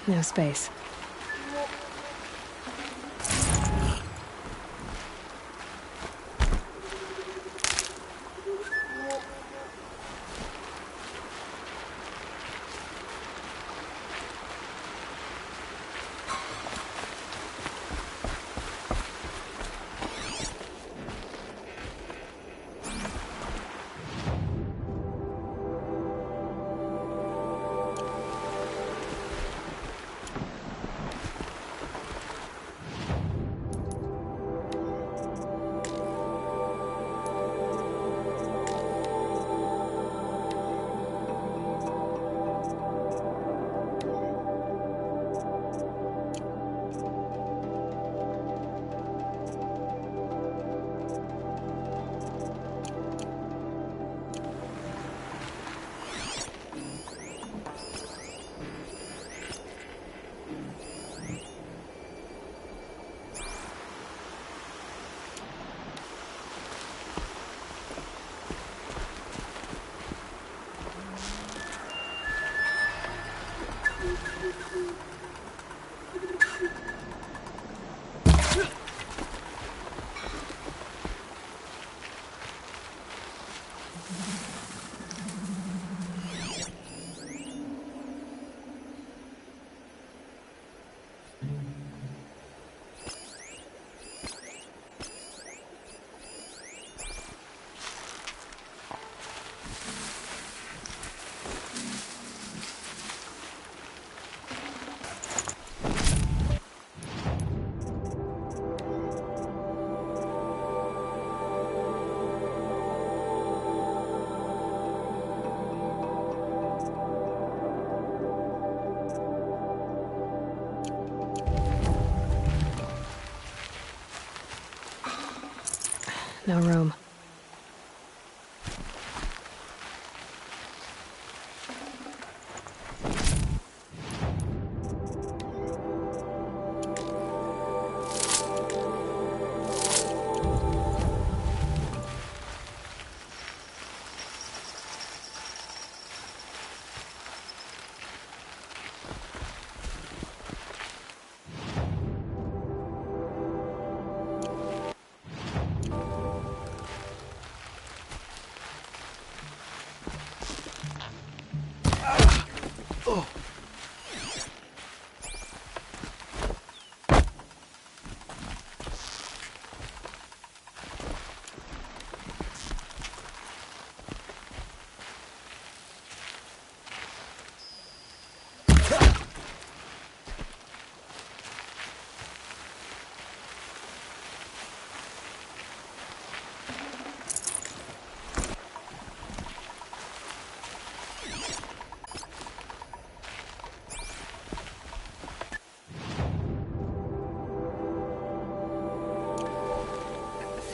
No space. No room.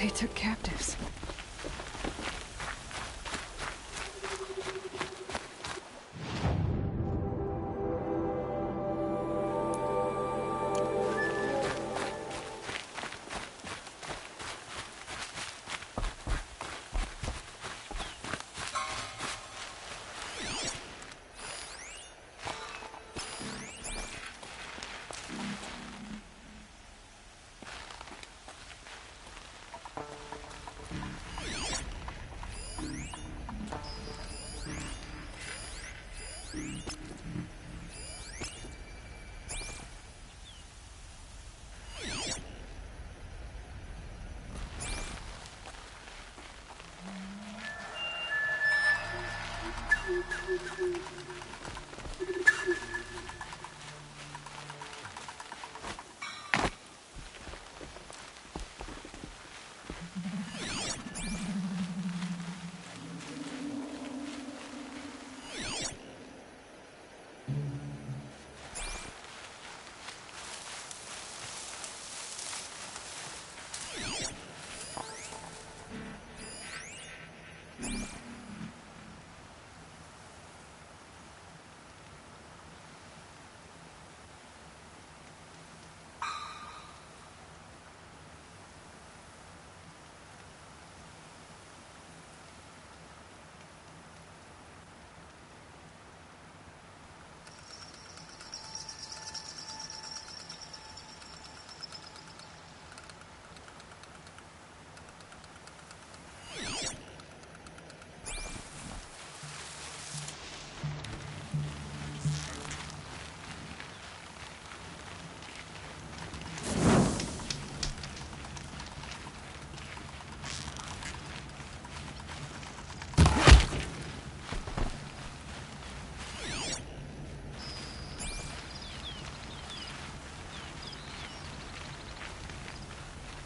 they took captives.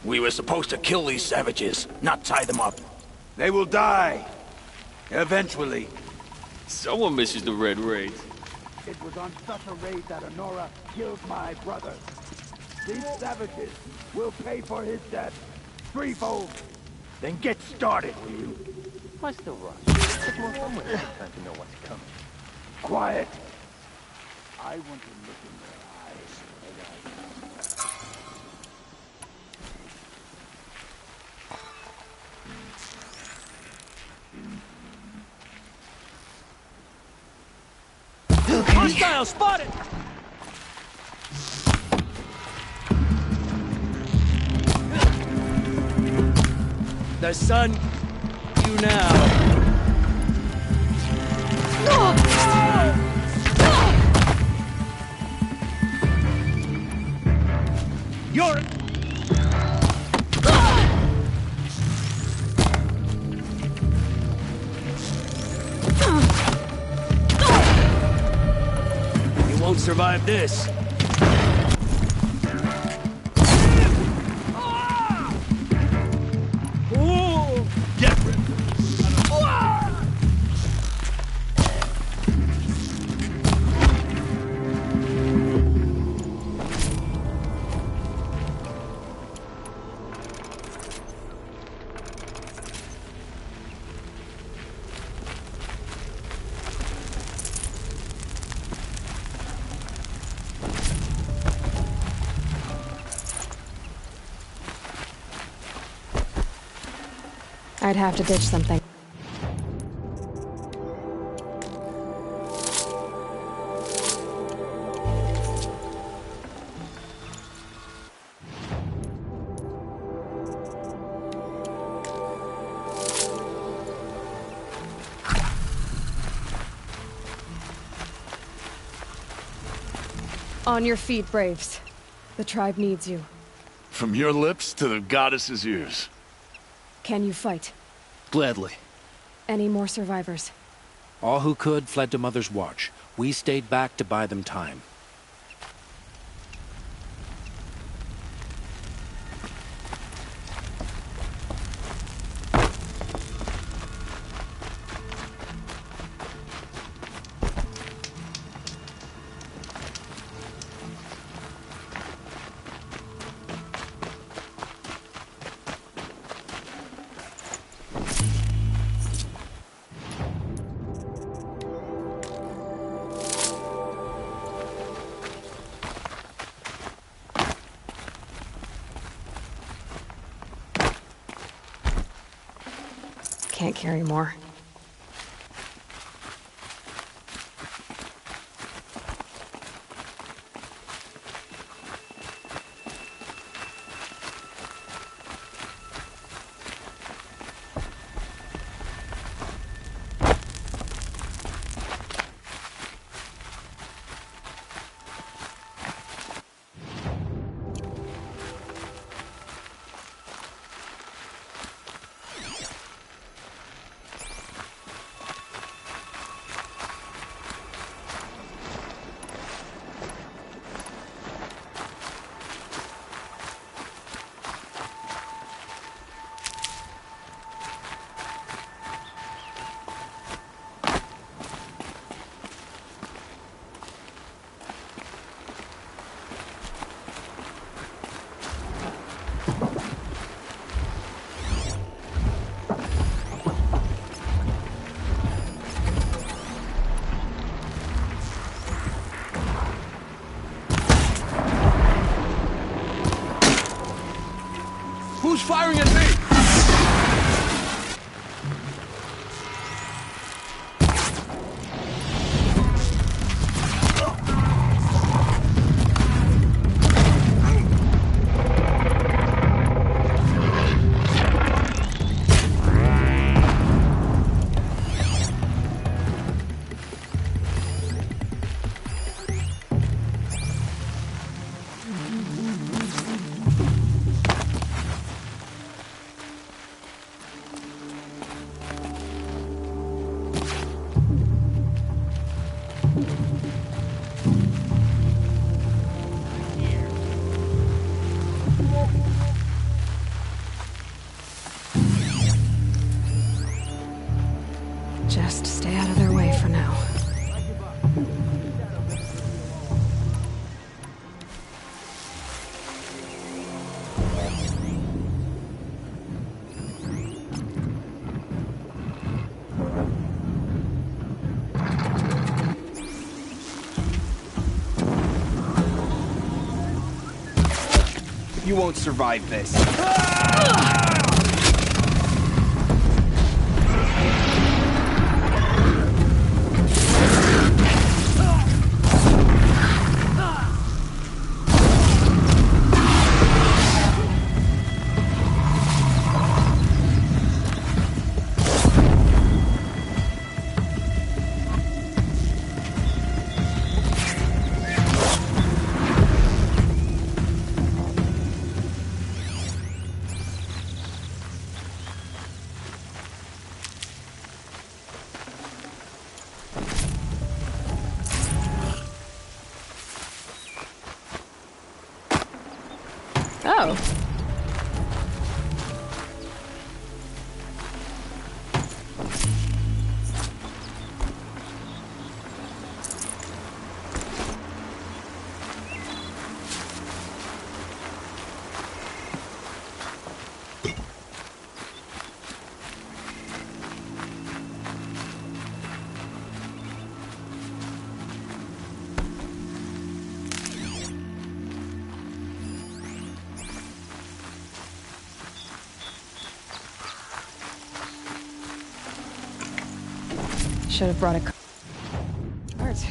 We were supposed to kill these savages, not tie them up. They will die. Eventually. Someone misses the Red Raid. It was on such a raid that Honora killed my brother. These savages will pay for his death threefold. Then get started, will you? What's the rush? Take more fun when you have time to know what's coming. Quiet. I want to look in their eyes. Hostile spotted! The sun, you now. You're... You won't survive this. Get rid of it. I'd have to ditch something. On your feet, Braves. The tribe needs you. From your lips to the goddess's ears. Can you fight? Gladly. Any more survivors? All who could fled to Mother's Watch. We stayed back to buy them time. can't carry more. Who's firing at me? Just stay out of their way for now. You won't survive this. Oh. Should have brought a cards.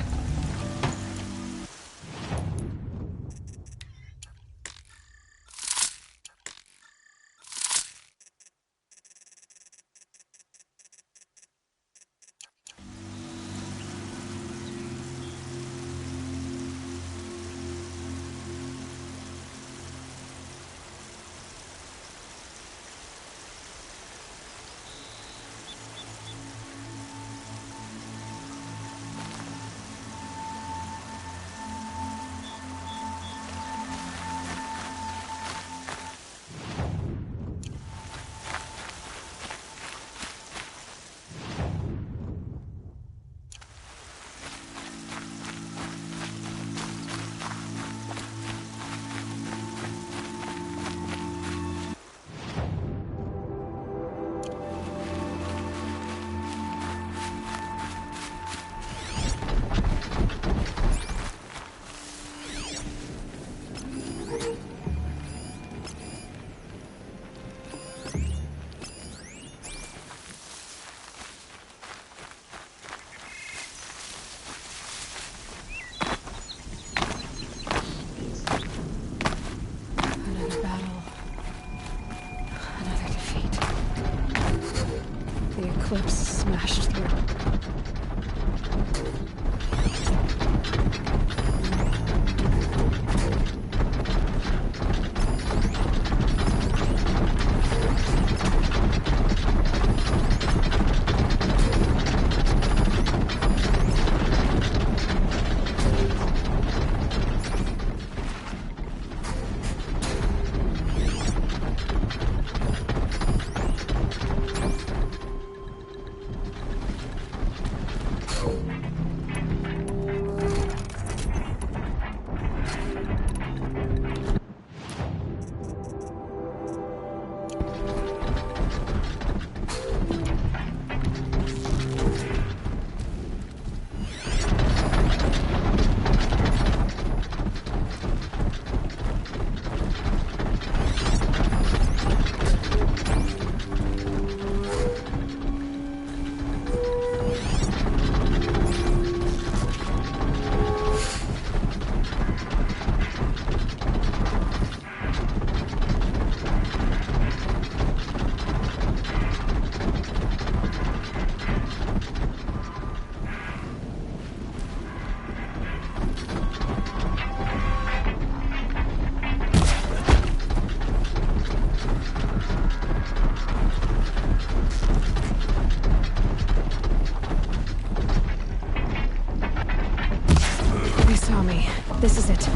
Tommy, this is it.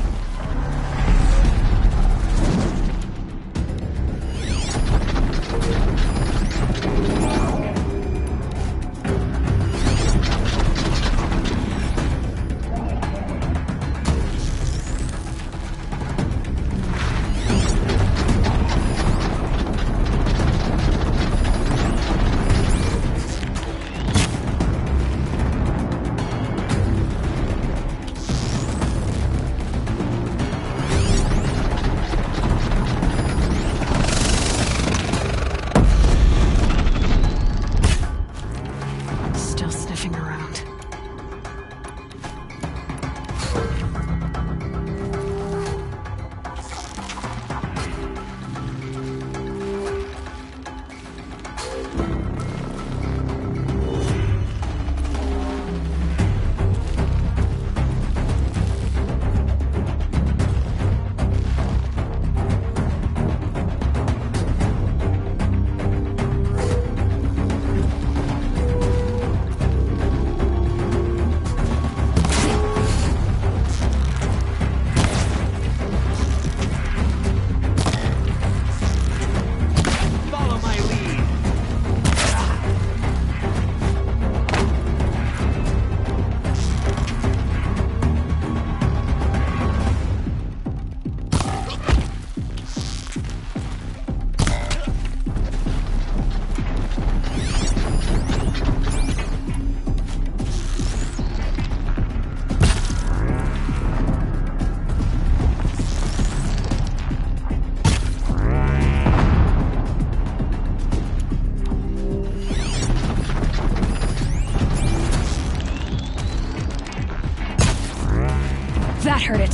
That hurt it.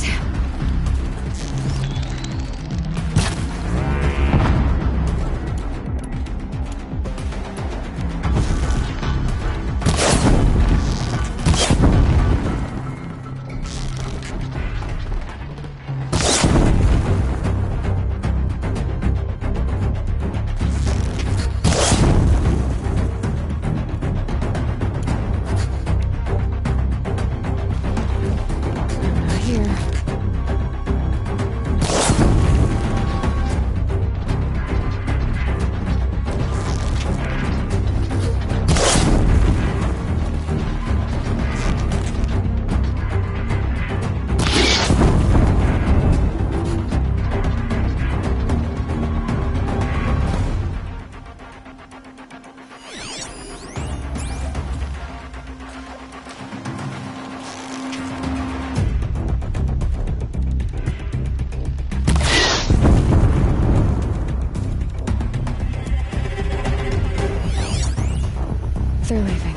They're leaving.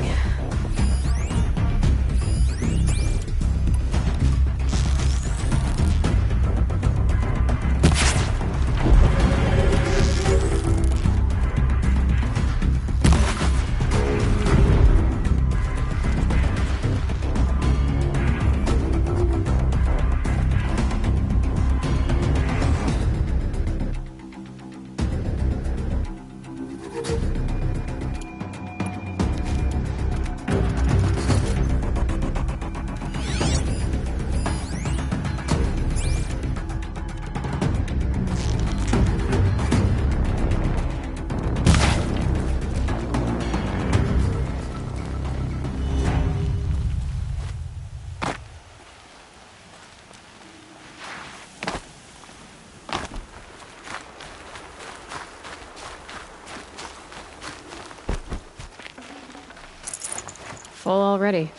Full already.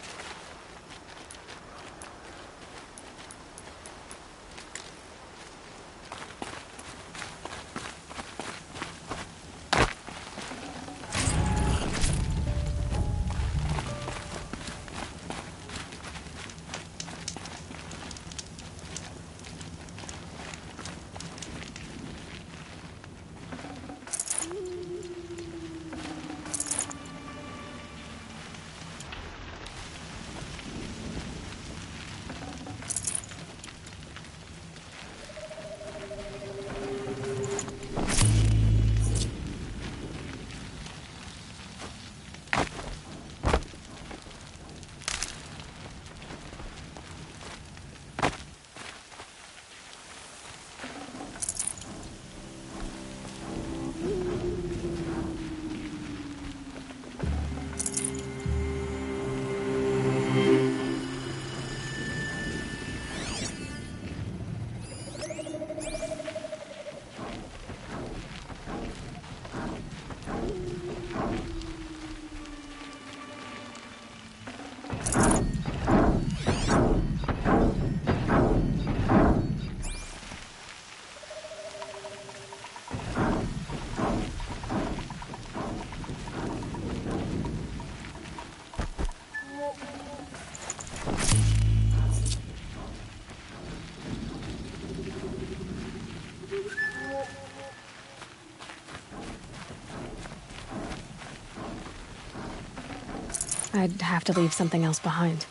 I'd have to leave something else behind.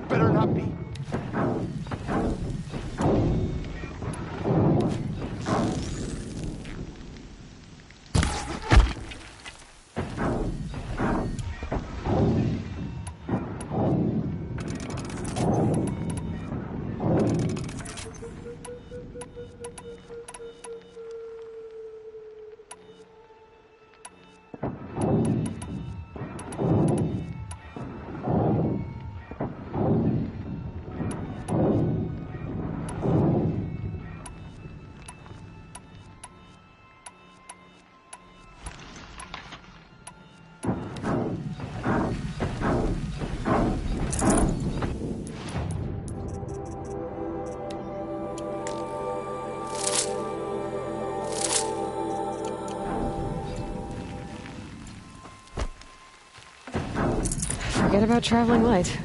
Better not be. Forget about traveling light.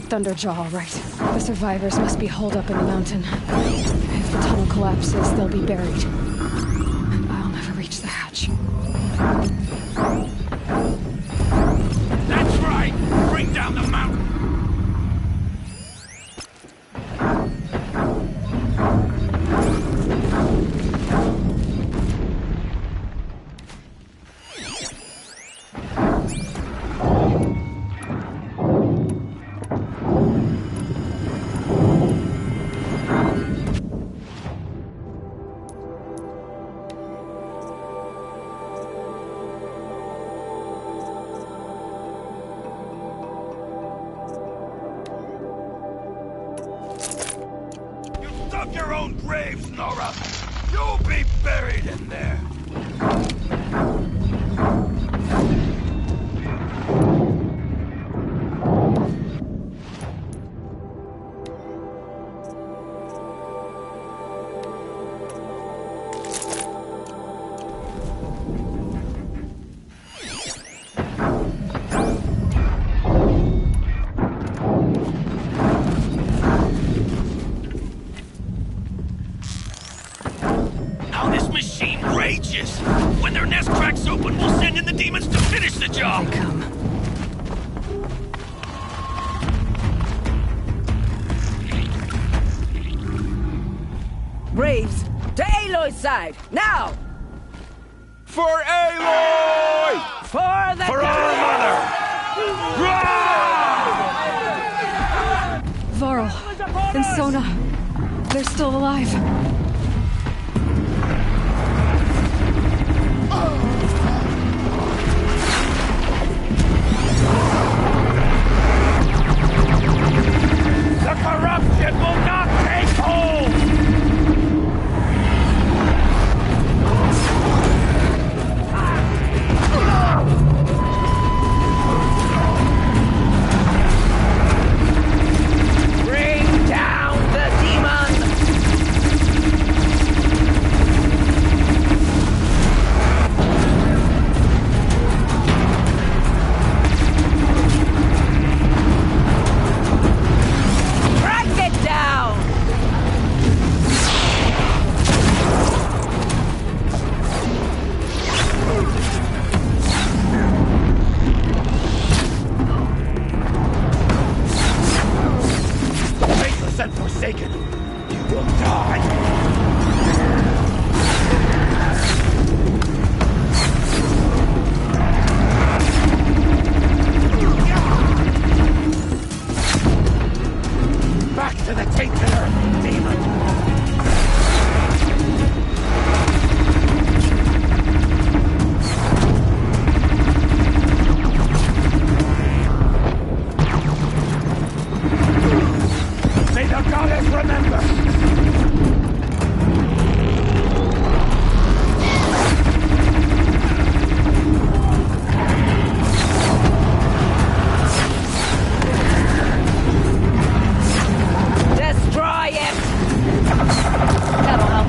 Thunderjaw, all right. The survivors must be holed up in the mountain. If the tunnel collapses, they'll be buried. And I'll never reach the hatch. That's right! Bring down the mountain! your own graves, Nora! You'll be buried in there! Now this machine rages! When their nest cracks open, we'll send in the demons to finish the job! They come. Braves, to Aloy's side, now! For Aloy! For the For our mother! Varl and Sona, they're still alive. The corruption will not take hold! Bring down the demon! Crank it down! Faithless and forsaken, you will die! Back to the tainted earth, demon! May the goddess remember! Destroy it! That'll help.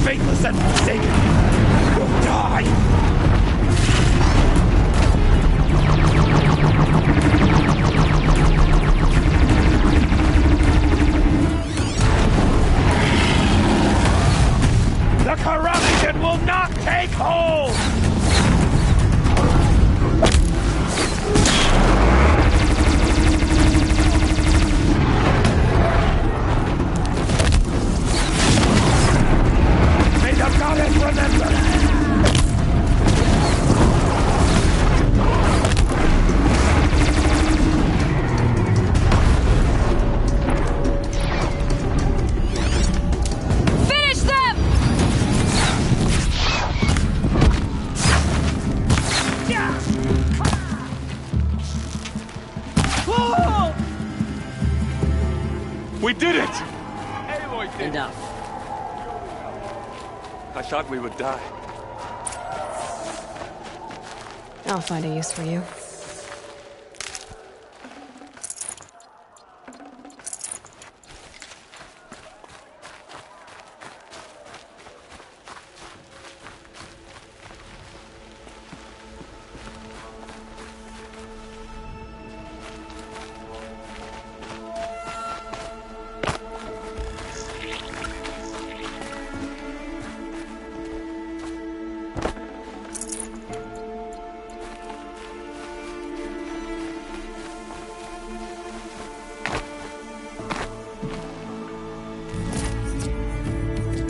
Faithless and forsaken, will die! The corruption will not take hold! May the goddess remember! Finish them! We did it! Aloy did. Enough. I thought we would die. I'll find a use for you.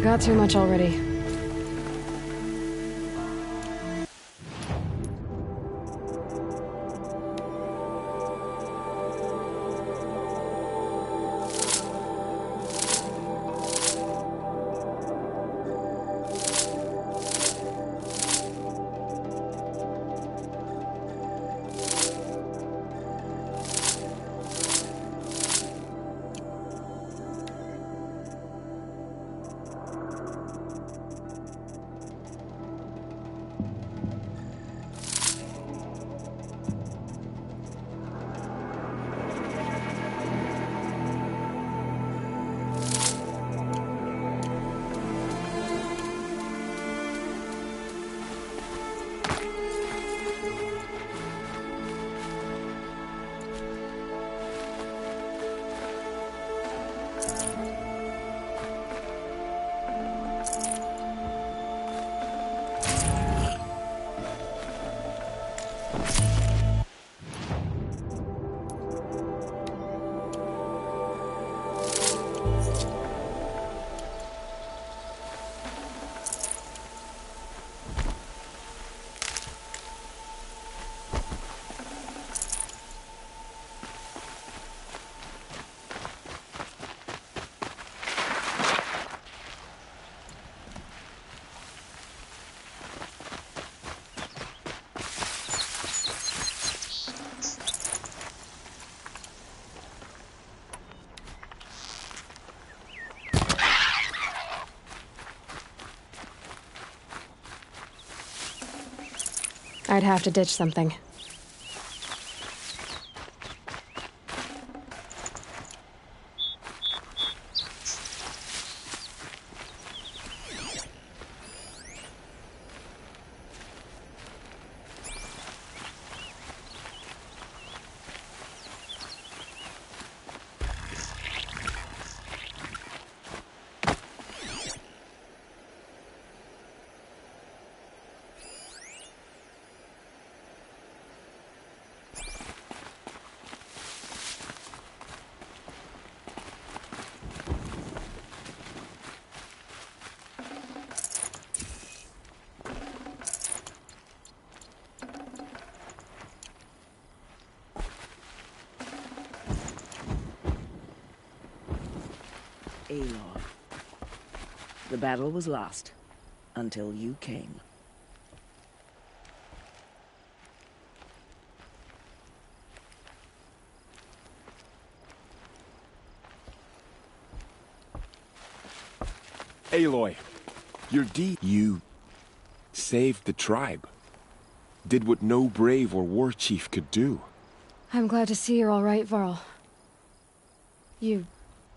Got too much already. I'd have to ditch something. Aloy. The battle was lost until you came. Aloy, your deed. You saved the tribe. Did what no brave or war chief could do. I'm glad to see you're all right, Varl. You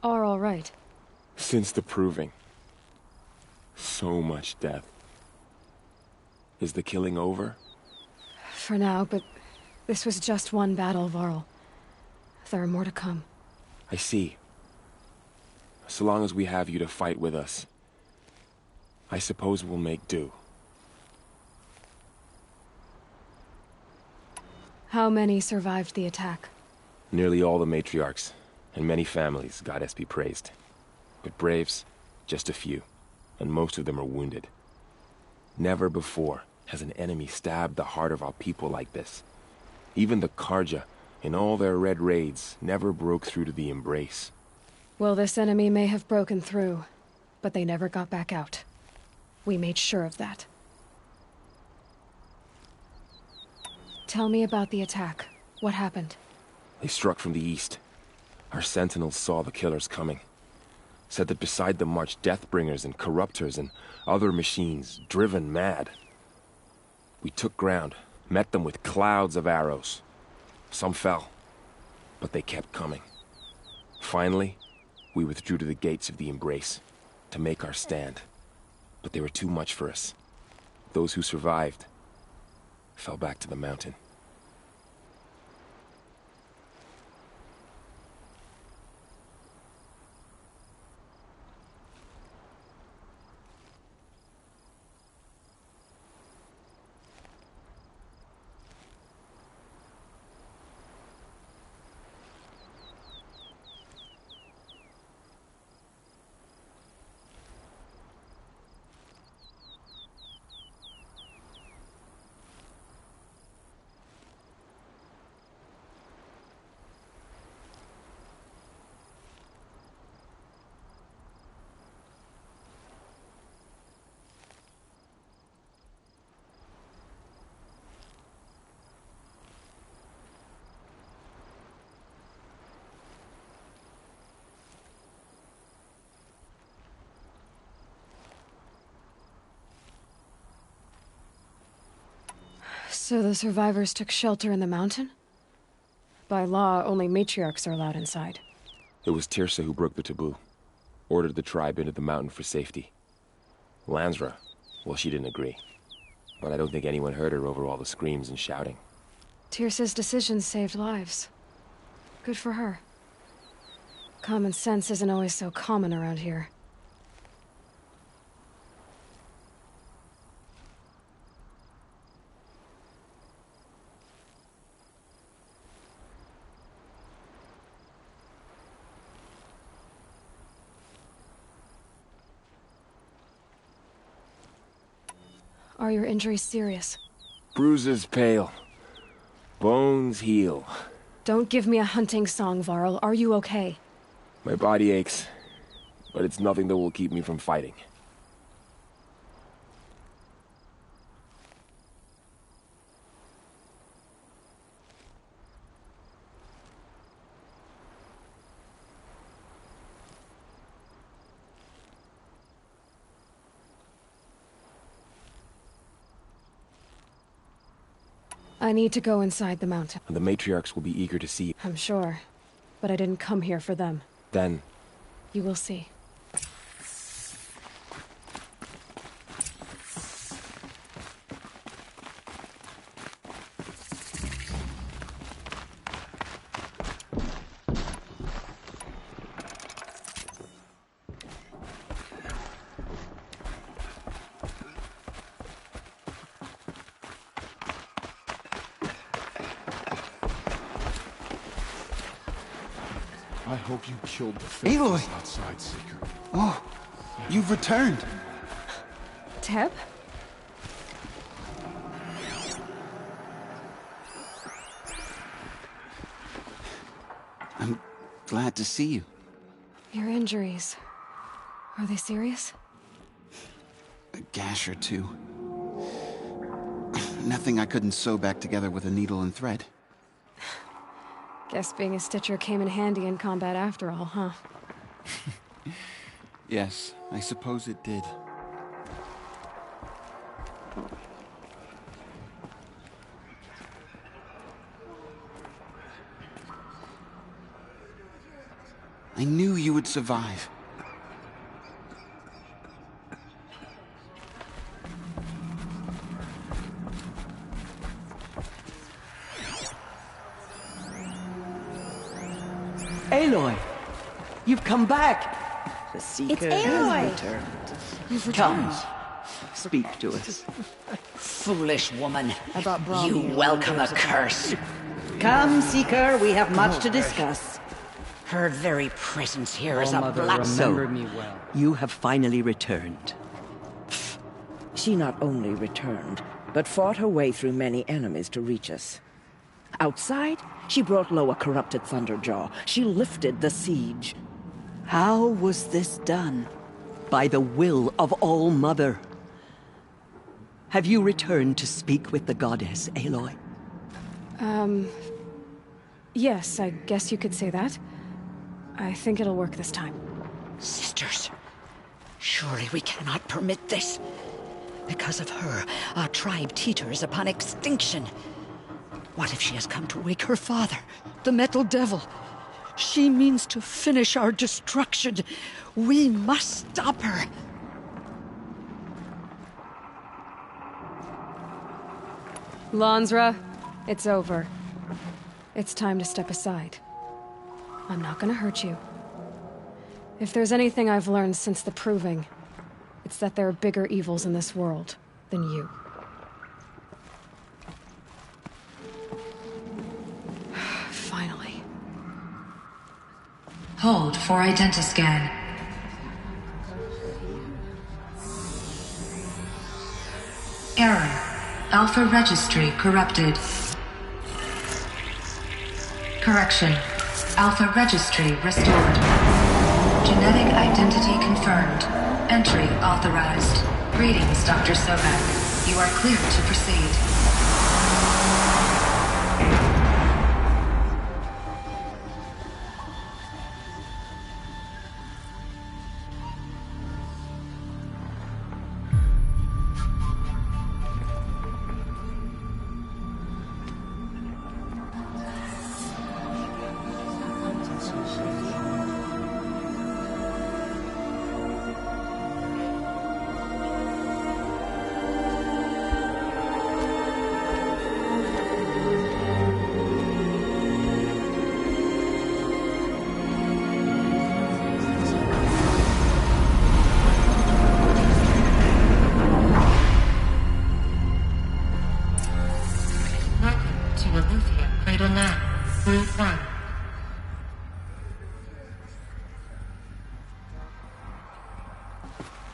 are all right. Since the proving. So much death. Is the killing over? For now, but this was just one battle, Varl. There are more to come. I see. So long as we have you to fight with us, I suppose we'll make do. How many survived the attack? Nearly all the matriarchs, and many families, goddess be praised. But braves, just a few, and most of them are wounded. Never before has an enemy stabbed the heart of our people like this. Even the Karja, in all their red raids, never broke through to the Embrace. Well, this enemy may have broken through, but they never got back out. We made sure of that. Tell me about the attack. What happened? They struck from the east. Our sentinels saw the killers coming. Said that beside them marched Deathbringers and Corruptors and other machines, driven mad. We took ground, met them with clouds of arrows. Some fell, but they kept coming. Finally, we withdrew to the gates of the Embrace to make our stand. But they were too much for us. Those who survived fell back to the mountain. So the survivors took shelter in the mountain? By law, only matriarchs are allowed inside. It was Tirsa who broke the taboo. Ordered the tribe into the mountain for safety. Lansra, well, she didn't agree. But I don't think anyone heard her over all the screams and shouting. Tirsa's decisions saved lives. Good for her. Common sense isn't always so common around here. Are your injuries serious? Bruises pale. Bones heal. Don't give me a hunting song, Varl. Are you okay? My body aches, but it's nothing that will keep me from fighting. I need to go inside the mountain. The matriarchs will be eager to see you. I'm sure. But I didn't come here for them. Then... You will see. I hope you killed the Aloy! faithless outside seeker. Oh, you've returned. Teb? I'm glad to see you. Your injuries. Are they serious? A gash or two. Nothing I couldn't sew back together with a needle and thread. Guess being a stitcher came in handy in combat after all, huh? Yes, I suppose it did. I knew you would survive. Aloy, you've come back. The Seeker has returned. You've Come, returned. speak to us. Foolish woman. I brought Brahm You here. welcome a curse. Come, Seeker, we have much to discuss. Her very presence here is a Mother, black... remember me well. You have finally returned. She not only returned, but fought her way through many enemies to reach us. Outside, she brought low a corrupted Thunderjaw. She lifted the siege. How was this done? By the will of All-Mother. Have you returned to speak with the goddess, Aloy? Yes, I guess you could say that. I think it'll work this time. Sisters, surely we cannot permit this. Because of her, our tribe teeters upon extinction. What if she has come to wake her father, the Metal Devil? She means to finish our destruction. We must stop her. Lansra, it's over. It's time to step aside. I'm not gonna hurt you. If there's anything I've learned since the Proving, it's that there are bigger evils in this world than you. Finally. Hold for identiscan. Error. Alpha registry corrupted. Correction. Alpha registry restored. Genetic identity confirmed. Entry authorized. Greetings, Dr. Sobek. You are clear to proceed.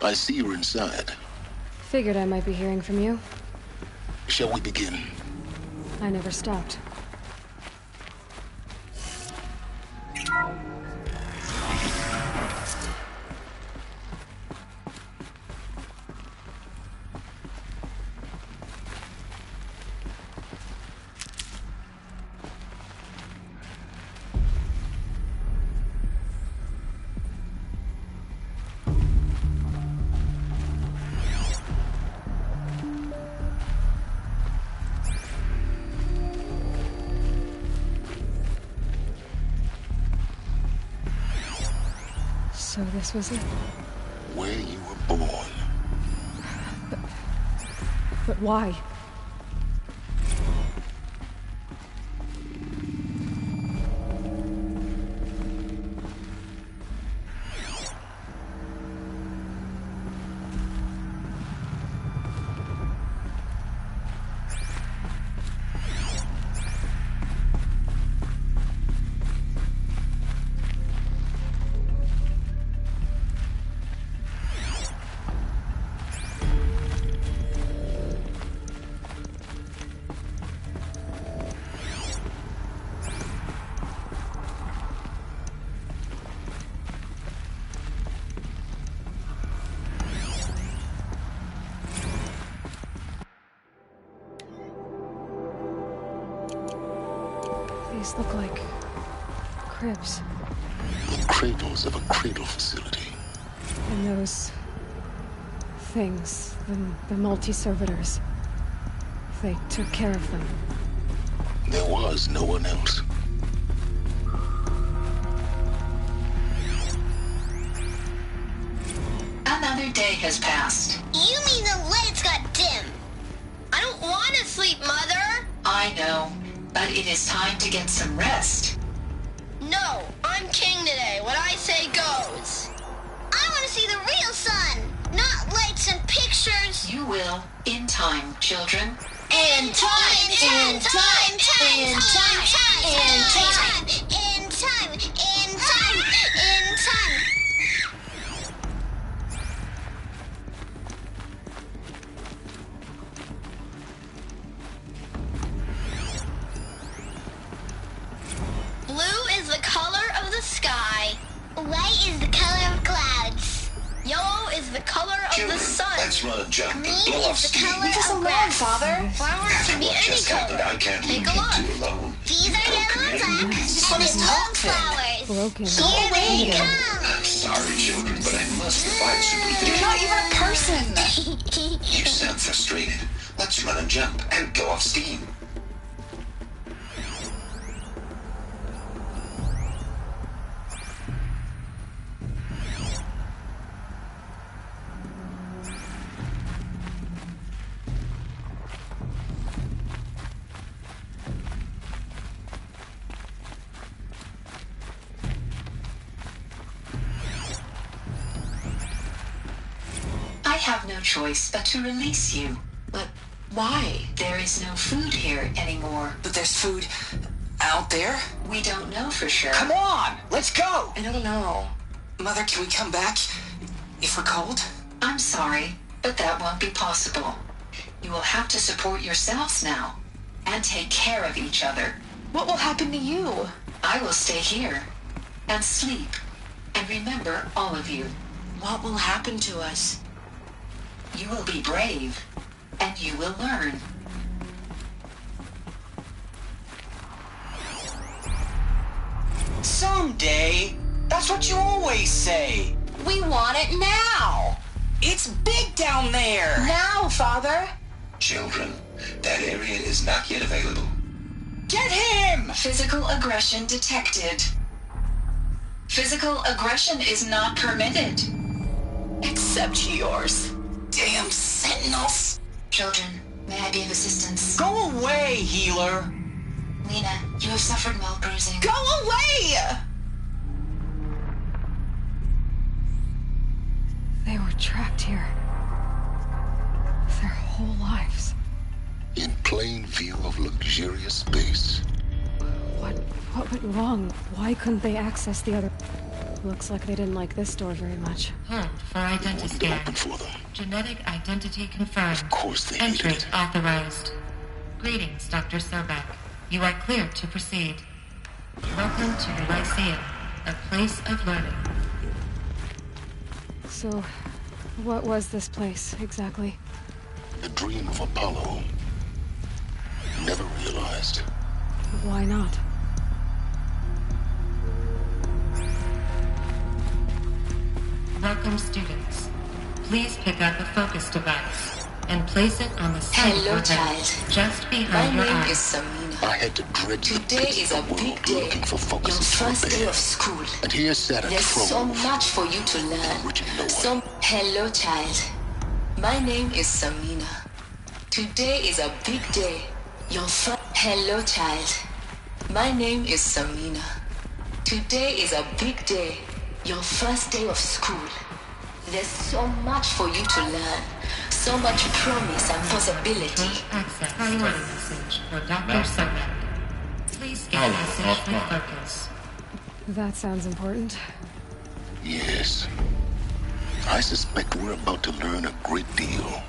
I see you're inside. Figured I might be hearing from you. Shall we begin? I never stopped. So this was it? Where you were born. But why? These look like cribs. The cradles of a cradle facility. And those things, the multi-servitors, they took care of them. There was no one else. Another day has passed. You mean the lights got dim? I don't want to sleep, Mother! I know, but it is time to get some rest. No, I'm king today. What I say goes. I want to see the real sun, not lights and pictures. You will, in time, children. In time, in time, in time, in time, in time, in time, in time. Blue is the color of the sky. White is the color of clouds. Yellow is the color of the sun. Let's run a jump and Green blow off is the steam. color of grass. Father. Flowers After can be what any just happened, color. I can't Take leave a you look. two alone. These are yellow and black, and it's flowers. Broken. Here they come. I'm sorry, children, but I must provide supervision. You're not even a person. You sound frustrated. Let's run and jump and go off steam. I have no choice but to release you. But why? There is no food here anymore. But there's food out there? We don't know for sure. Come on, let's go! I don't know. Mother, can we come back if we're cold? I'm sorry, but that won't be possible. You will have to support yourselves now, and take care of each other. What will happen to you? I will stay here, and sleep, and remember all of you. What will happen to us? You will be brave, and you will learn. Someday. That's what you always say. We want it now! It's big down there! Now, Father! Children, that area is not yet available. Get him! Physical aggression detected. Physical aggression is not permitted. Except yours. Damn sentinels! Children, may I be of assistance? Go away, healer! Lena, you have suffered mild bruising. Go away! They were trapped here. Their whole lives. In plain view of luxurious space. What went wrong? Why couldn't they access the other... Looks like they didn't like this door very much. Hold for identity scan. Open for them. Genetic identity confirmed. Of course they Entry hated it. authorized. Greetings, Dr. Sobek. You are clear to proceed. Welcome to the Lyceum, a place of learning. So, what was this place, exactly? The dream of Apollo. Never realized. Why not? Welcome, students. Please pick up a focus device and place it on the side of your head, just behind your My name eyes. is Samina. I had to dread Today is a big day. looking for Your focus first day of school. And here sat a There's so trove. much for you to learn. Hello, child. My name is Samina. Today is a big day. Hello, child. My name is Samina. Today is a big day. Your first day of school. There's so much for you to learn. So much promise and possibility. Access priority message for Dr. Sobek. Please get a message with focus. That sounds important. Yes. I suspect we're about to learn a great deal.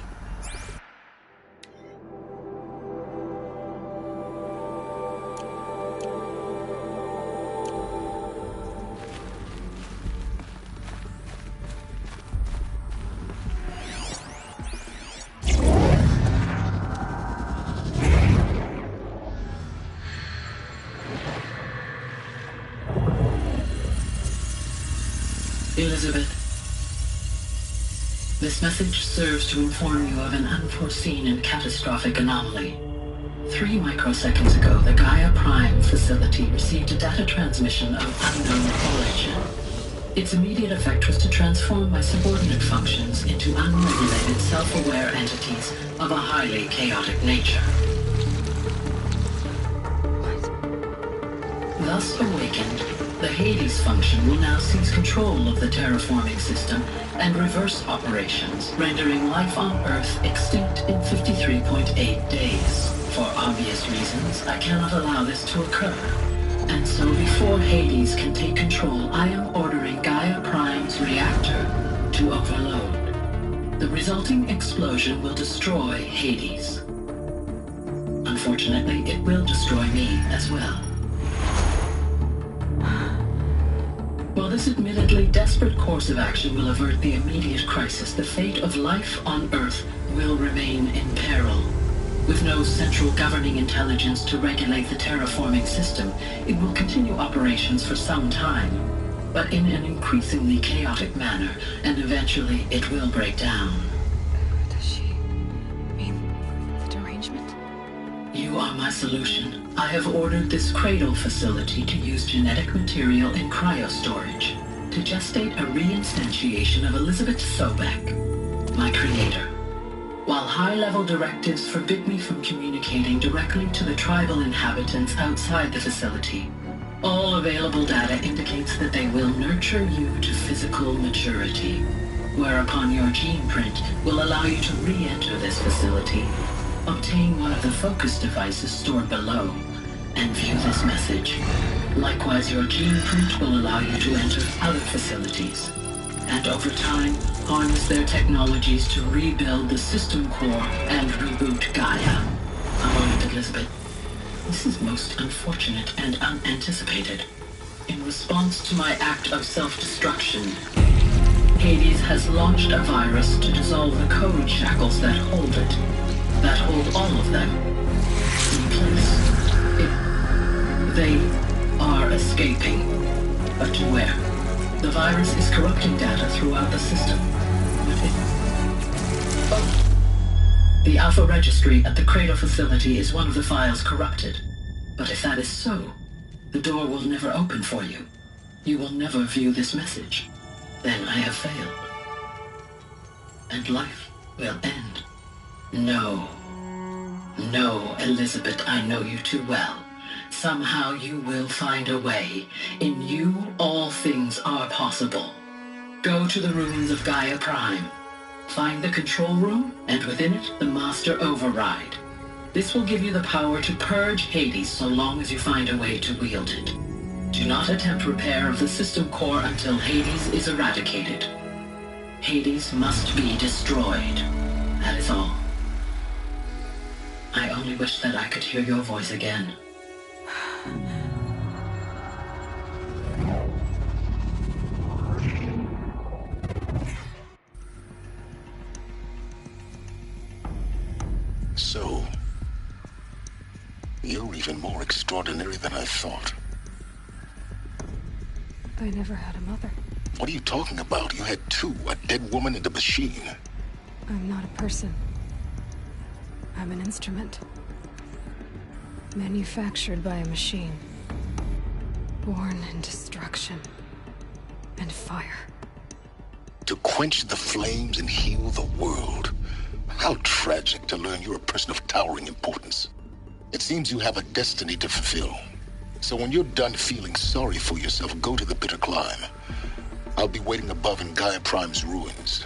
Elizabeth, this message serves to inform you of an unforeseen and catastrophic anomaly. 3 microseconds ago, the Gaia Prime facility received a data transmission of unknown origin. Its immediate effect was to transform my subordinate functions into unregulated, self-aware entities of a highly chaotic nature. Thus awakened, the Hades function will now seize control of the terraforming system and reverse operations, rendering life on Earth extinct in 53.8 days. For obvious reasons, I cannot allow this to occur. And so before Hades can take control, I am ordering Gaia Prime's reactor to overload. The resulting explosion will destroy Hades. Unfortunately, it will destroy me as well. While this admittedly desperate course of action will avert the immediate crisis, the fate of life on Earth will remain in peril. With no central governing intelligence to regulate the terraforming system, it will continue operations for some time, but in an increasingly chaotic manner, and eventually it will break down. Does she mean the derangement? You are my solution. I have ordered this cradle facility to use genetic material in cryostorage to gestate a reinstantiation of Elizabeth Sobek, my creator. While high-level directives forbid me from communicating directly to the tribal inhabitants outside the facility, all available data indicates that they will nurture you to physical maturity, whereupon your gene print will allow you to re-enter this facility, obtain one of the focus devices stored below, and view this message. Likewise, your gene print will allow you to enter other facilities, and over time, harness their technologies to rebuild the system core and reboot Gaia. A moment, Elizabeth. This is most unfortunate and unanticipated. In response to my act of self-destruction, Hades has launched a virus to dissolve the code shackles that hold it, that hold all of them in place. They are escaping, but to where? The virus is corrupting data throughout the system. The Alpha Registry at the Cradle facility is one of the files corrupted. But if that is so, the door will never open for you. You will never view this message. Then I have failed. And life will end. No. No, Elizabeth, I know you too well. Somehow you will find a way. In you, all things are possible. Go to the ruins of Gaia Prime. Find the control room, and within it, the Master Override. This will give you the power to purge Hades so long as you find a way to wield it. Do not attempt repair of the system core until Hades is eradicated. Hades must be destroyed. That is all. I only wish that I could hear your voice again. So, you're even more extraordinary than I thought. I never had a mother. What are you talking about? You had two, a dead woman and a machine. I'm not a person. I'm an instrument. Manufactured by a machine. Born in destruction and fire. To quench the flames and heal the world. How tragic to learn you're a person of towering importance. It seems you have a destiny to fulfill. So when you're done feeling sorry for yourself, go to the bitter climb. I'll be waiting above in Gaia Prime's ruins.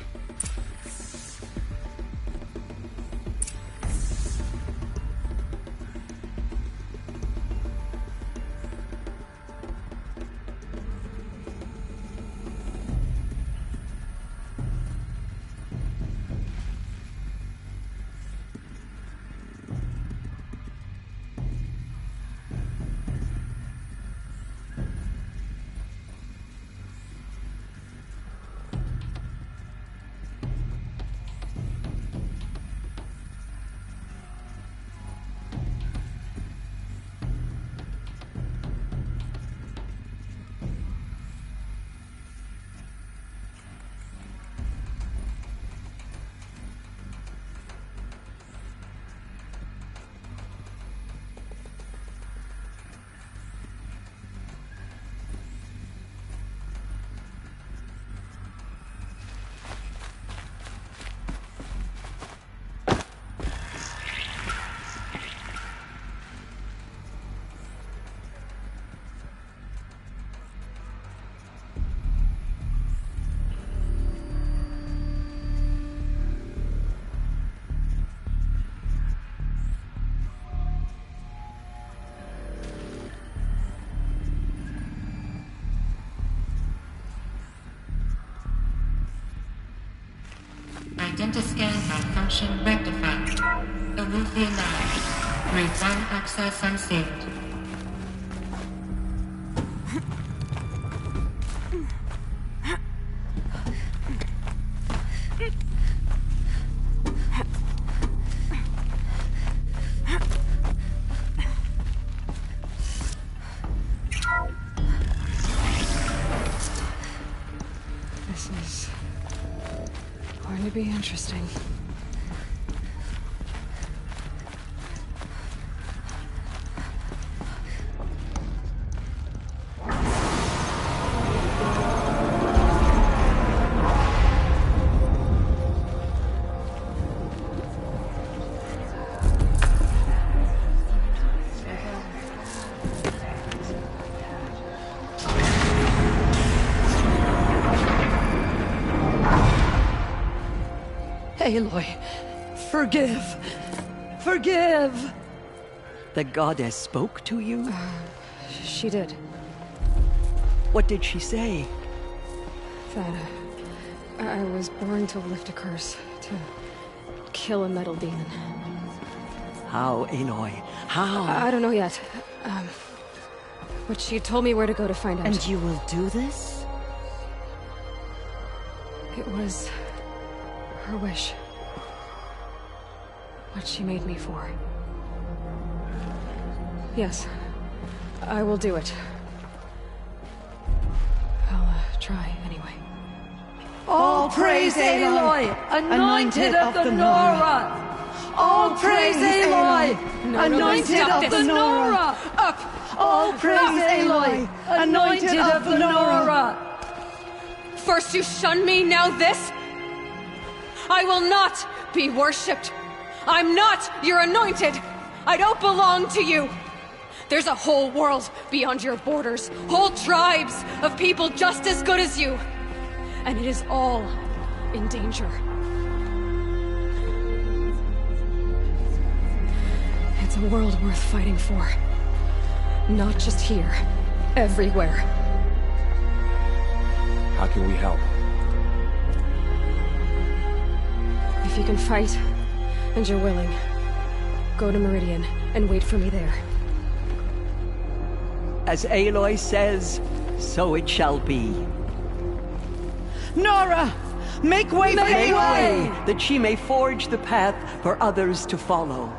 Identiscan malfunction rectified. Elude the anomaly. Resume access unsaved. This is going to be interesting. Aloy, forgive. Forgive! The goddess spoke to you? She did. What did she say? That I was born to lift a curse, to kill a metal demon. How, Aloy? How? I don't know yet. But she told me where to go to find out. And you will do this? It was her wish. What she made me for. Yes, I will do it. I'll try anyway. All praise Aloy, anointed of the Nora! All praise Aloy, anointed of the Nora! Up! All praise Aloy, anointed of the Nora! First you shun me, now this? I will not be worshipped. I'm not your anointed. I don't belong to you. There's a whole world beyond your borders, whole tribes of people just as good as you. And it is all in danger. It's a world worth fighting for. Not just here, everywhere. How can we help? If you can fight, and you're willing, go to Meridian and wait for me there. As Aloy says, so it shall be. Nora! Make way for Aloy, that she may forge the path for others to follow.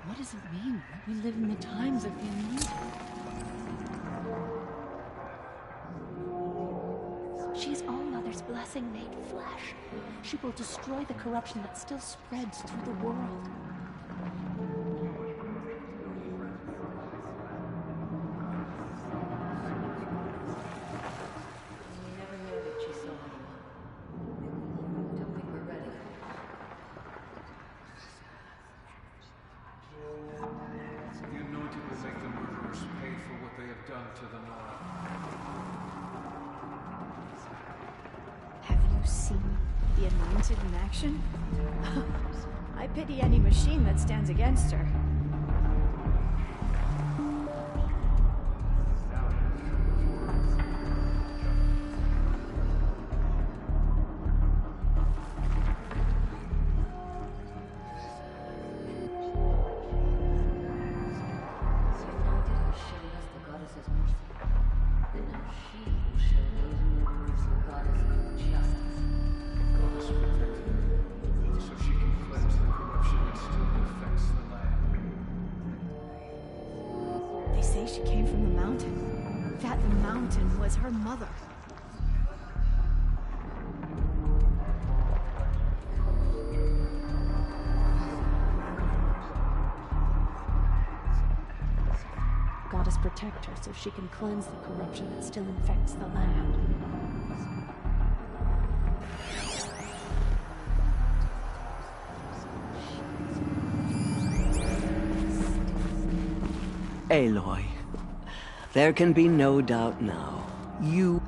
What does it mean that we live in the times of the anointed? She is All-Mother's blessing made flesh. She will destroy the corruption that still spreads through the world. The anointed will make the murderers pay for what they have done to the Nora. Have you seen the anointed in action? I pity any machine that stands against her. They say she came from the mountain. That mountain was her mother. Goddess protect her so she can cleanse the corruption that still infects the land. Aloy, there can be no doubt now. You...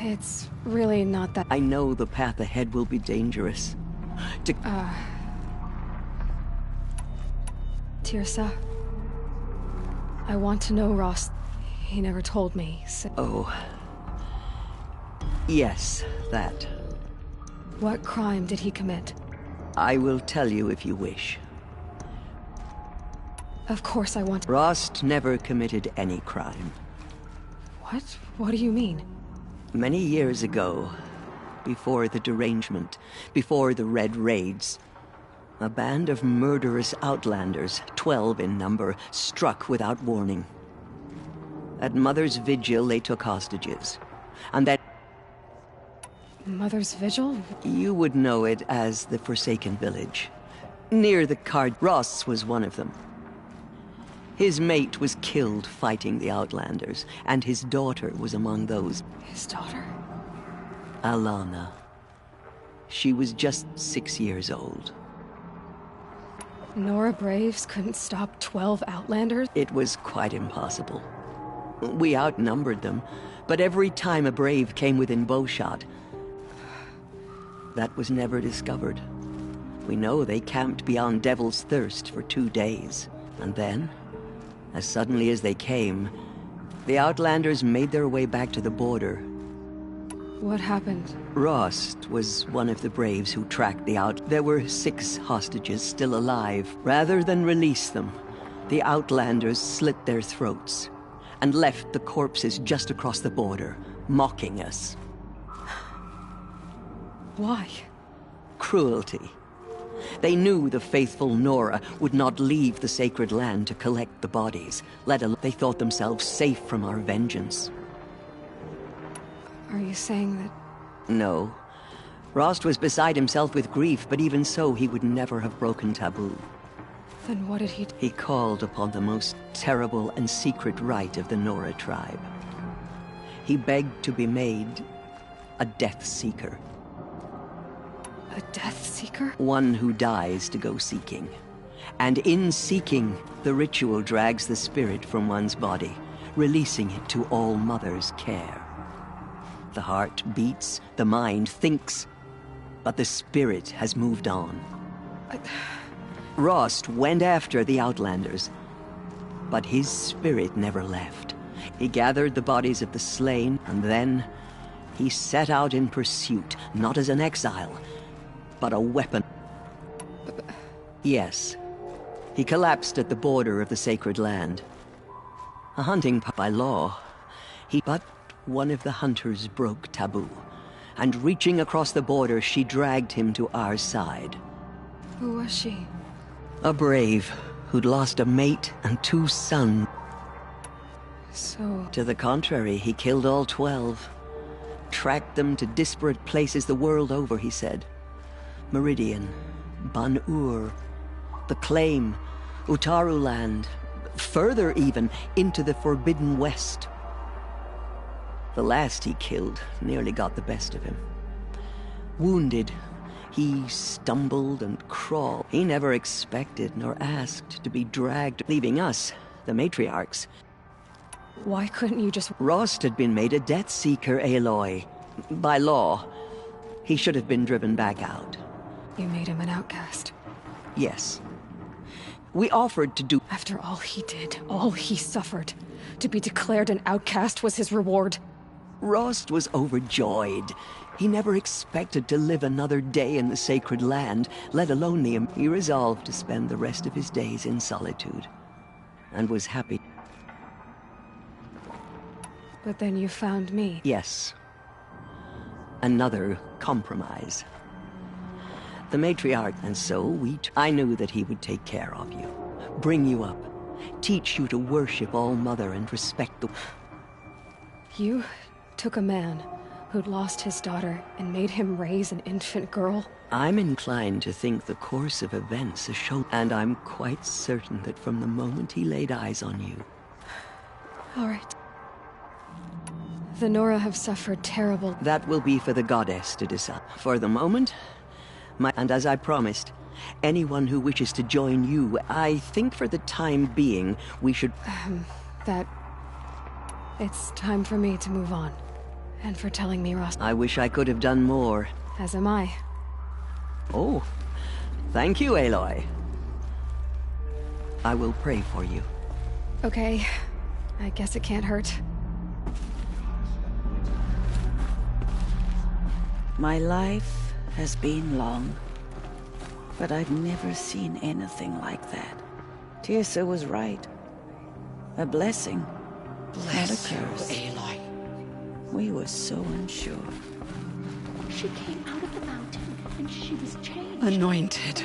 It's really not that... I know the path ahead will be dangerous. Tirsa, I want to know Ross. He never told me, so... Oh. Yes, that. What crime did he commit? I will tell you if you wish. Of course I want... Rost never committed any crime. What? What do you mean? Many years ago, before the derangement, before the Red Raids, a band of murderous outlanders, 12 in number, struck without warning. At Mother's Vigil, they took hostages. And that... Mother's Vigil? You would know it as the Forsaken Village. Near the card, Ross was one of them. His mate was killed fighting the Outlanders, and his daughter was among those. His daughter? Alana. She was just 6 years old. Nora Braves couldn't stop 12 Outlanders? It was quite impossible. We outnumbered them, but every time a Brave came within bowshot, that was never discovered. We know they camped beyond Devil's Thirst for 2 days, and then... as suddenly as they came, the Outlanders made their way back to the border. What happened? Rost was one of the Braves who tracked the out. There were 6 hostages still alive. Rather than release them, the Outlanders slit their throats and left the corpses just across the border, mocking us. Why? Cruelty. They knew the faithful Nora would not leave the sacred land to collect the bodies, let alone they thought themselves safe from our vengeance. Are you saying that... No. Rost was beside himself with grief, but even so, he would never have broken taboo. Then what did he do? He called upon the most terrible and secret rite of the Nora tribe. He begged to be made a Death Seeker. A Death Seeker? One who dies to go seeking. And in seeking, the ritual drags the spirit from one's body, releasing it to All Mother's care. The heart beats, the mind thinks, but the spirit has moved on. Rost went after the Outlanders, but his spirit never left. He gathered the bodies of the slain, and then he set out in pursuit, not as an exile, but a weapon. Yes, he collapsed at the border of the sacred land. A hunting by law. But one of the hunters broke taboo, and reaching across the border, she dragged him to our side. Who was she? A brave who'd lost a mate and 2 sons. So... To the contrary, he killed all 12. Tracked them to disparate places the world over, he said. Meridian, Ban-Ur, the Claim, Utaru Land, further even, into the Forbidden West. The last he killed nearly got the best of him. Wounded, he stumbled and crawled. He never expected nor asked to be dragged, leaving us, the matriarchs. Why couldn't you just... Rost had been made a Death Seeker, Aloy. By law, he should have been driven back out. You made him an outcast. Yes. We offered to do... After all he did, all he suffered, to be declared an outcast was his reward. Rost was overjoyed. He never expected to live another day in the sacred land, let alone the... He resolved to spend the rest of his days in solitude, and was happy. But then you found me. Yes. Another compromise. The matriarch, and so I knew that he would take care of you, bring you up, teach you to worship All Mother and respect the... You took a man who'd lost his daughter and made him raise an infant girl? I'm inclined to think the course of events has shown, and I'm quite certain that from the moment he laid eyes on you... All right. The Nora have suffered terrible... That will be for the goddess to decide. For the moment, and as I promised, anyone who wishes to join you, I think for the time being, we should... It's time for me to move on. And for telling me, Rost... I wish I could have done more. As am I. Oh, thank you, Aloy. I will pray for you. Okay. I guess it can't hurt. My life has been long, but I've never seen anything like that. Tirsa was right. A blessing, not a curse. Aloy. We were so unsure. She came out of the mountain, and she was changed. Anointed.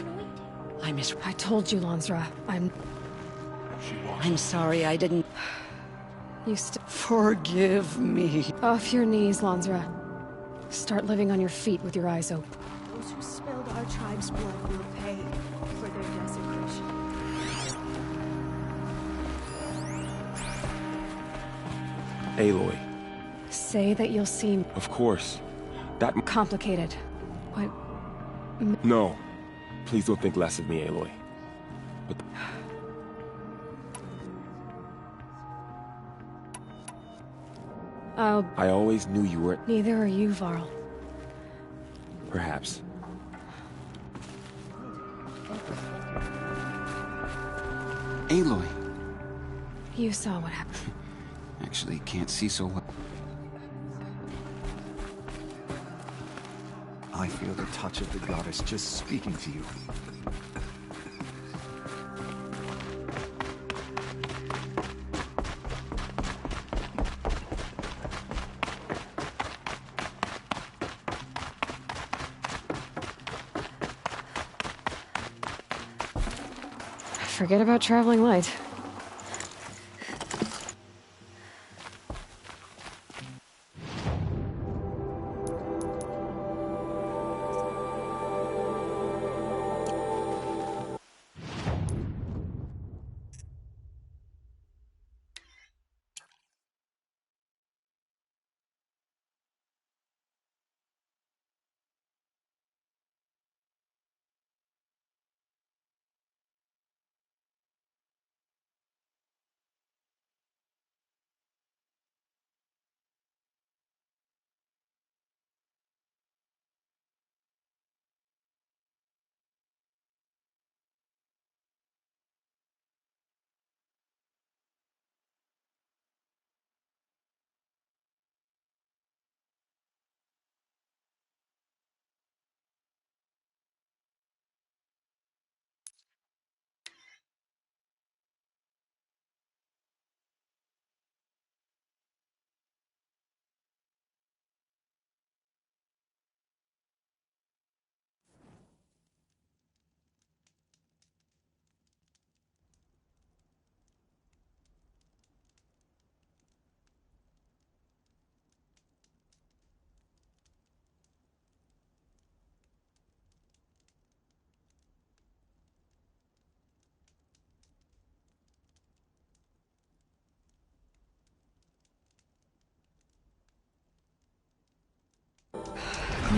I told you, Lansra. I'm sorry I didn't... Forgive me. Off your knees, Lansra. Start living on your feet with your eyes open. Those who spilled our tribe's blood will pay for their desecration. Aloy. Say that you'll see... Of course. That... Complicated. What... No. Please don't think less of me, Aloy. But... I always knew you were... Neither are you, Varl. Perhaps. Aloy. You saw what happened. Actually, can't see so well. I feel the touch of the goddess just speaking to you. Forget about traveling light.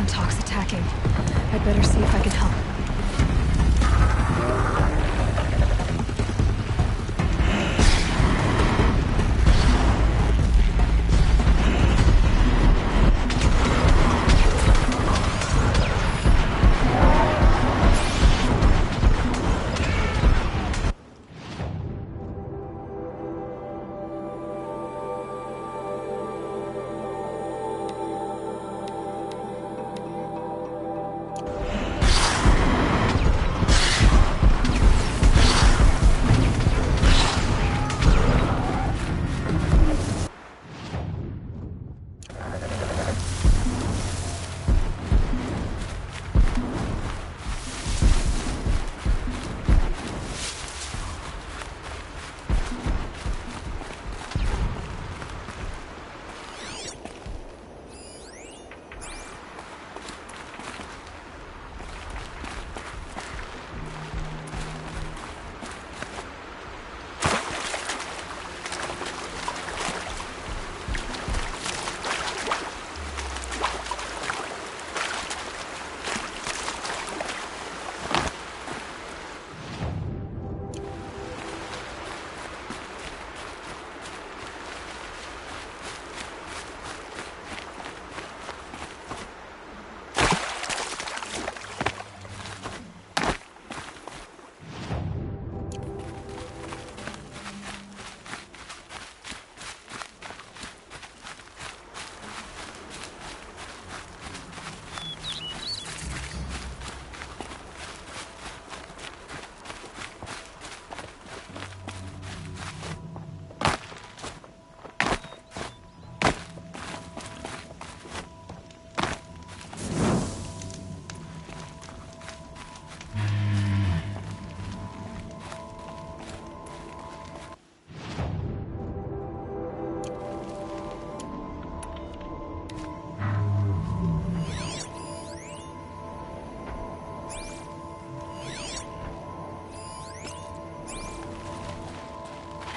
Talk's attacking. I'd better see if I can help.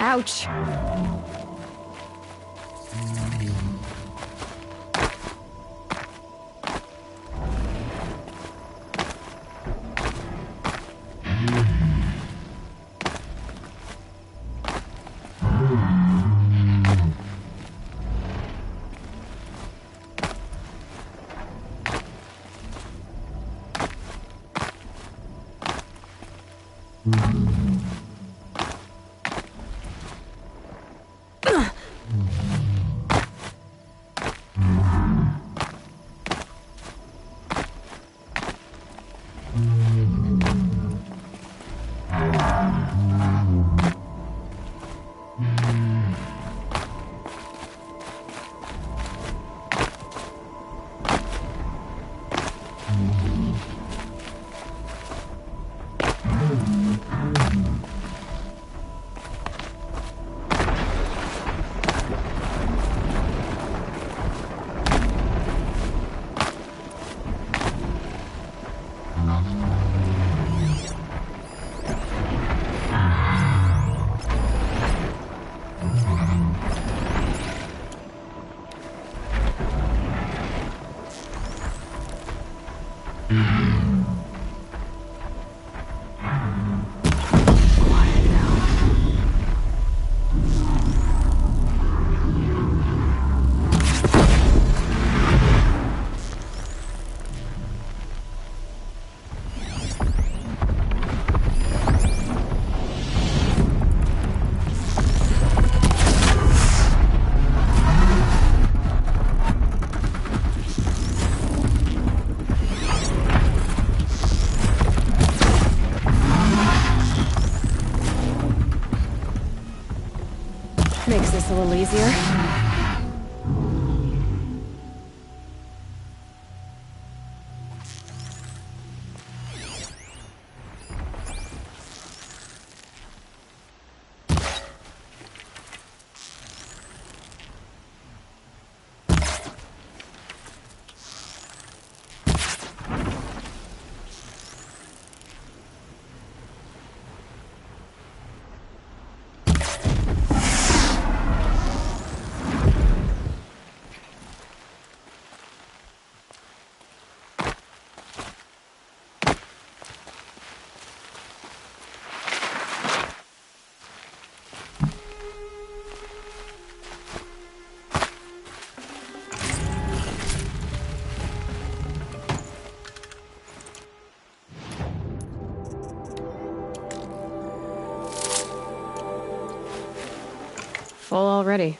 Ouch. Makes this a little easier. Full already.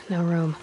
No room.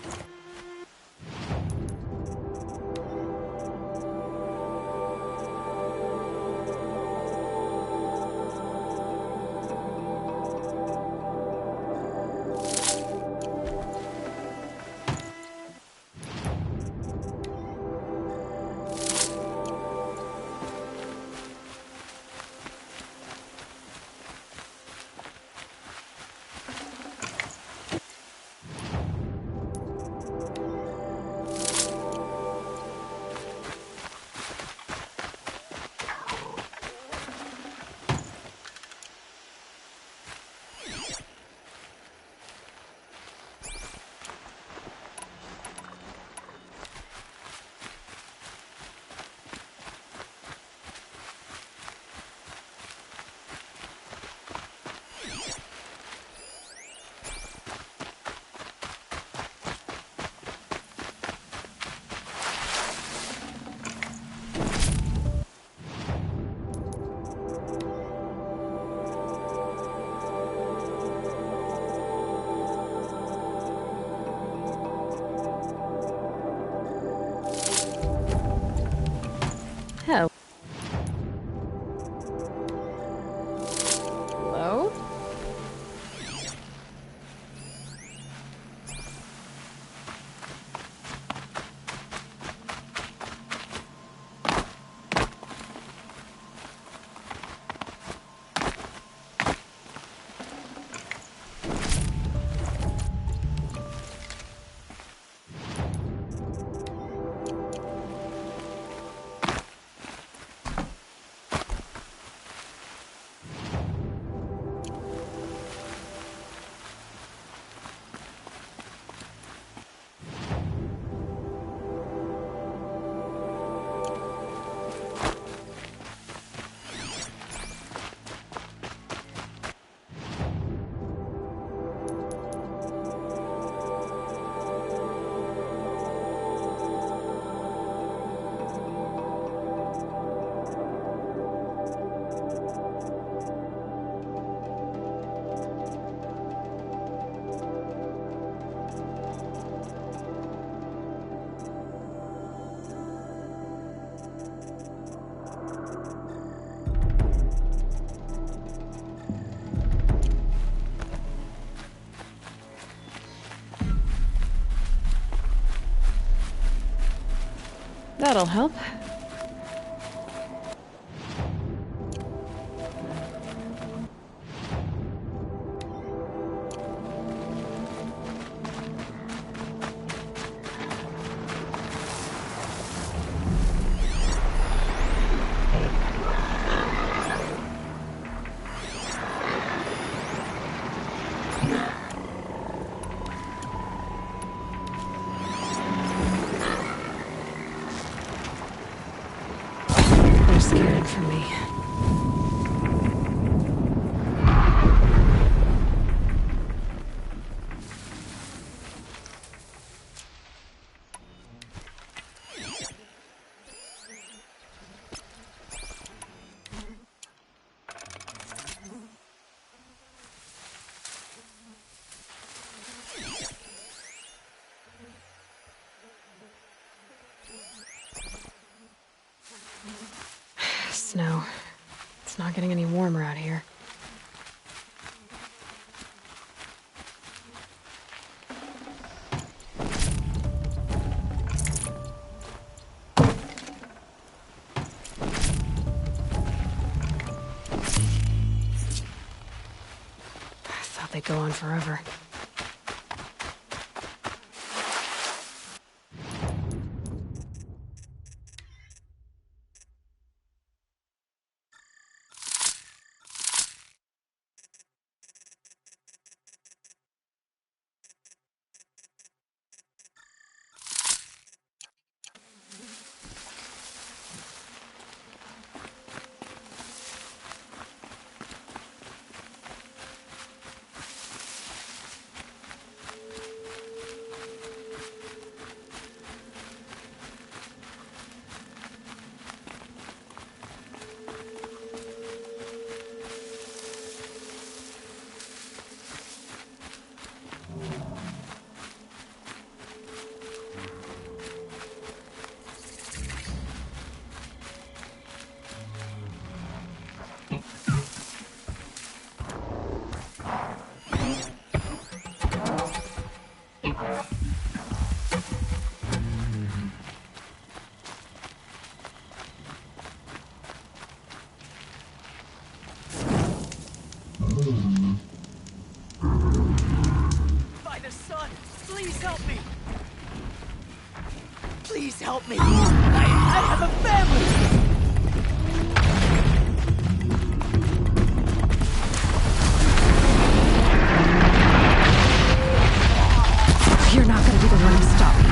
Hell. Hello? That'll help. snow. It's not getting any warmer out here. I thought they'd go on forever. By the sun, please help me! Please help me! I have a family! You're not gonna be the one to stop me.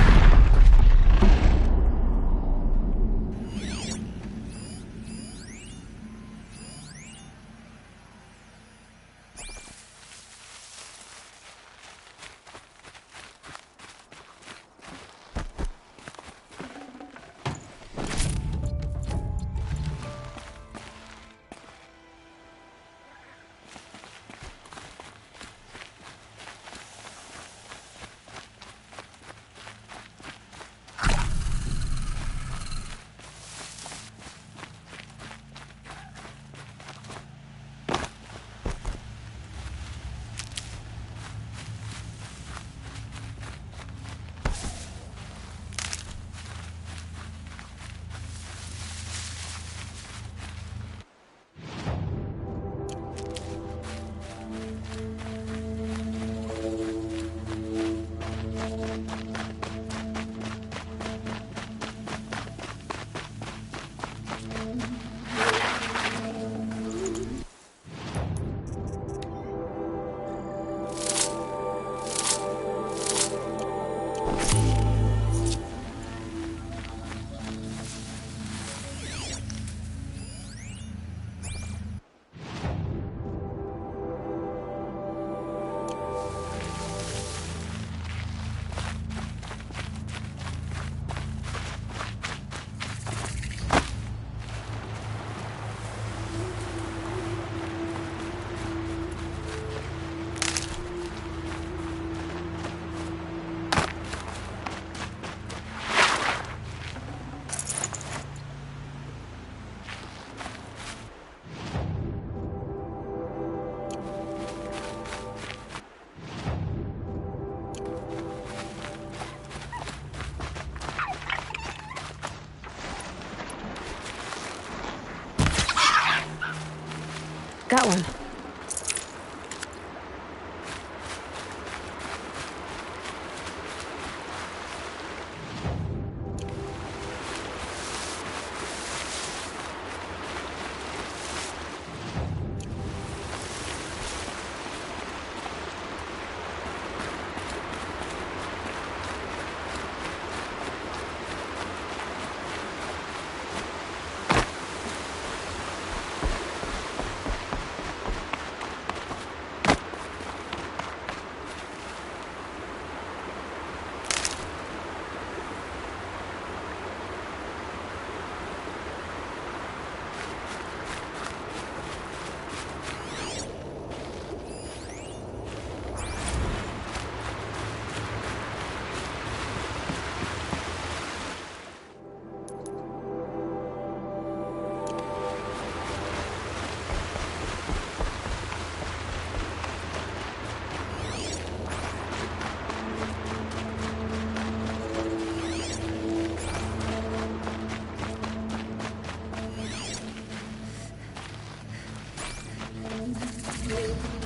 Got one. Will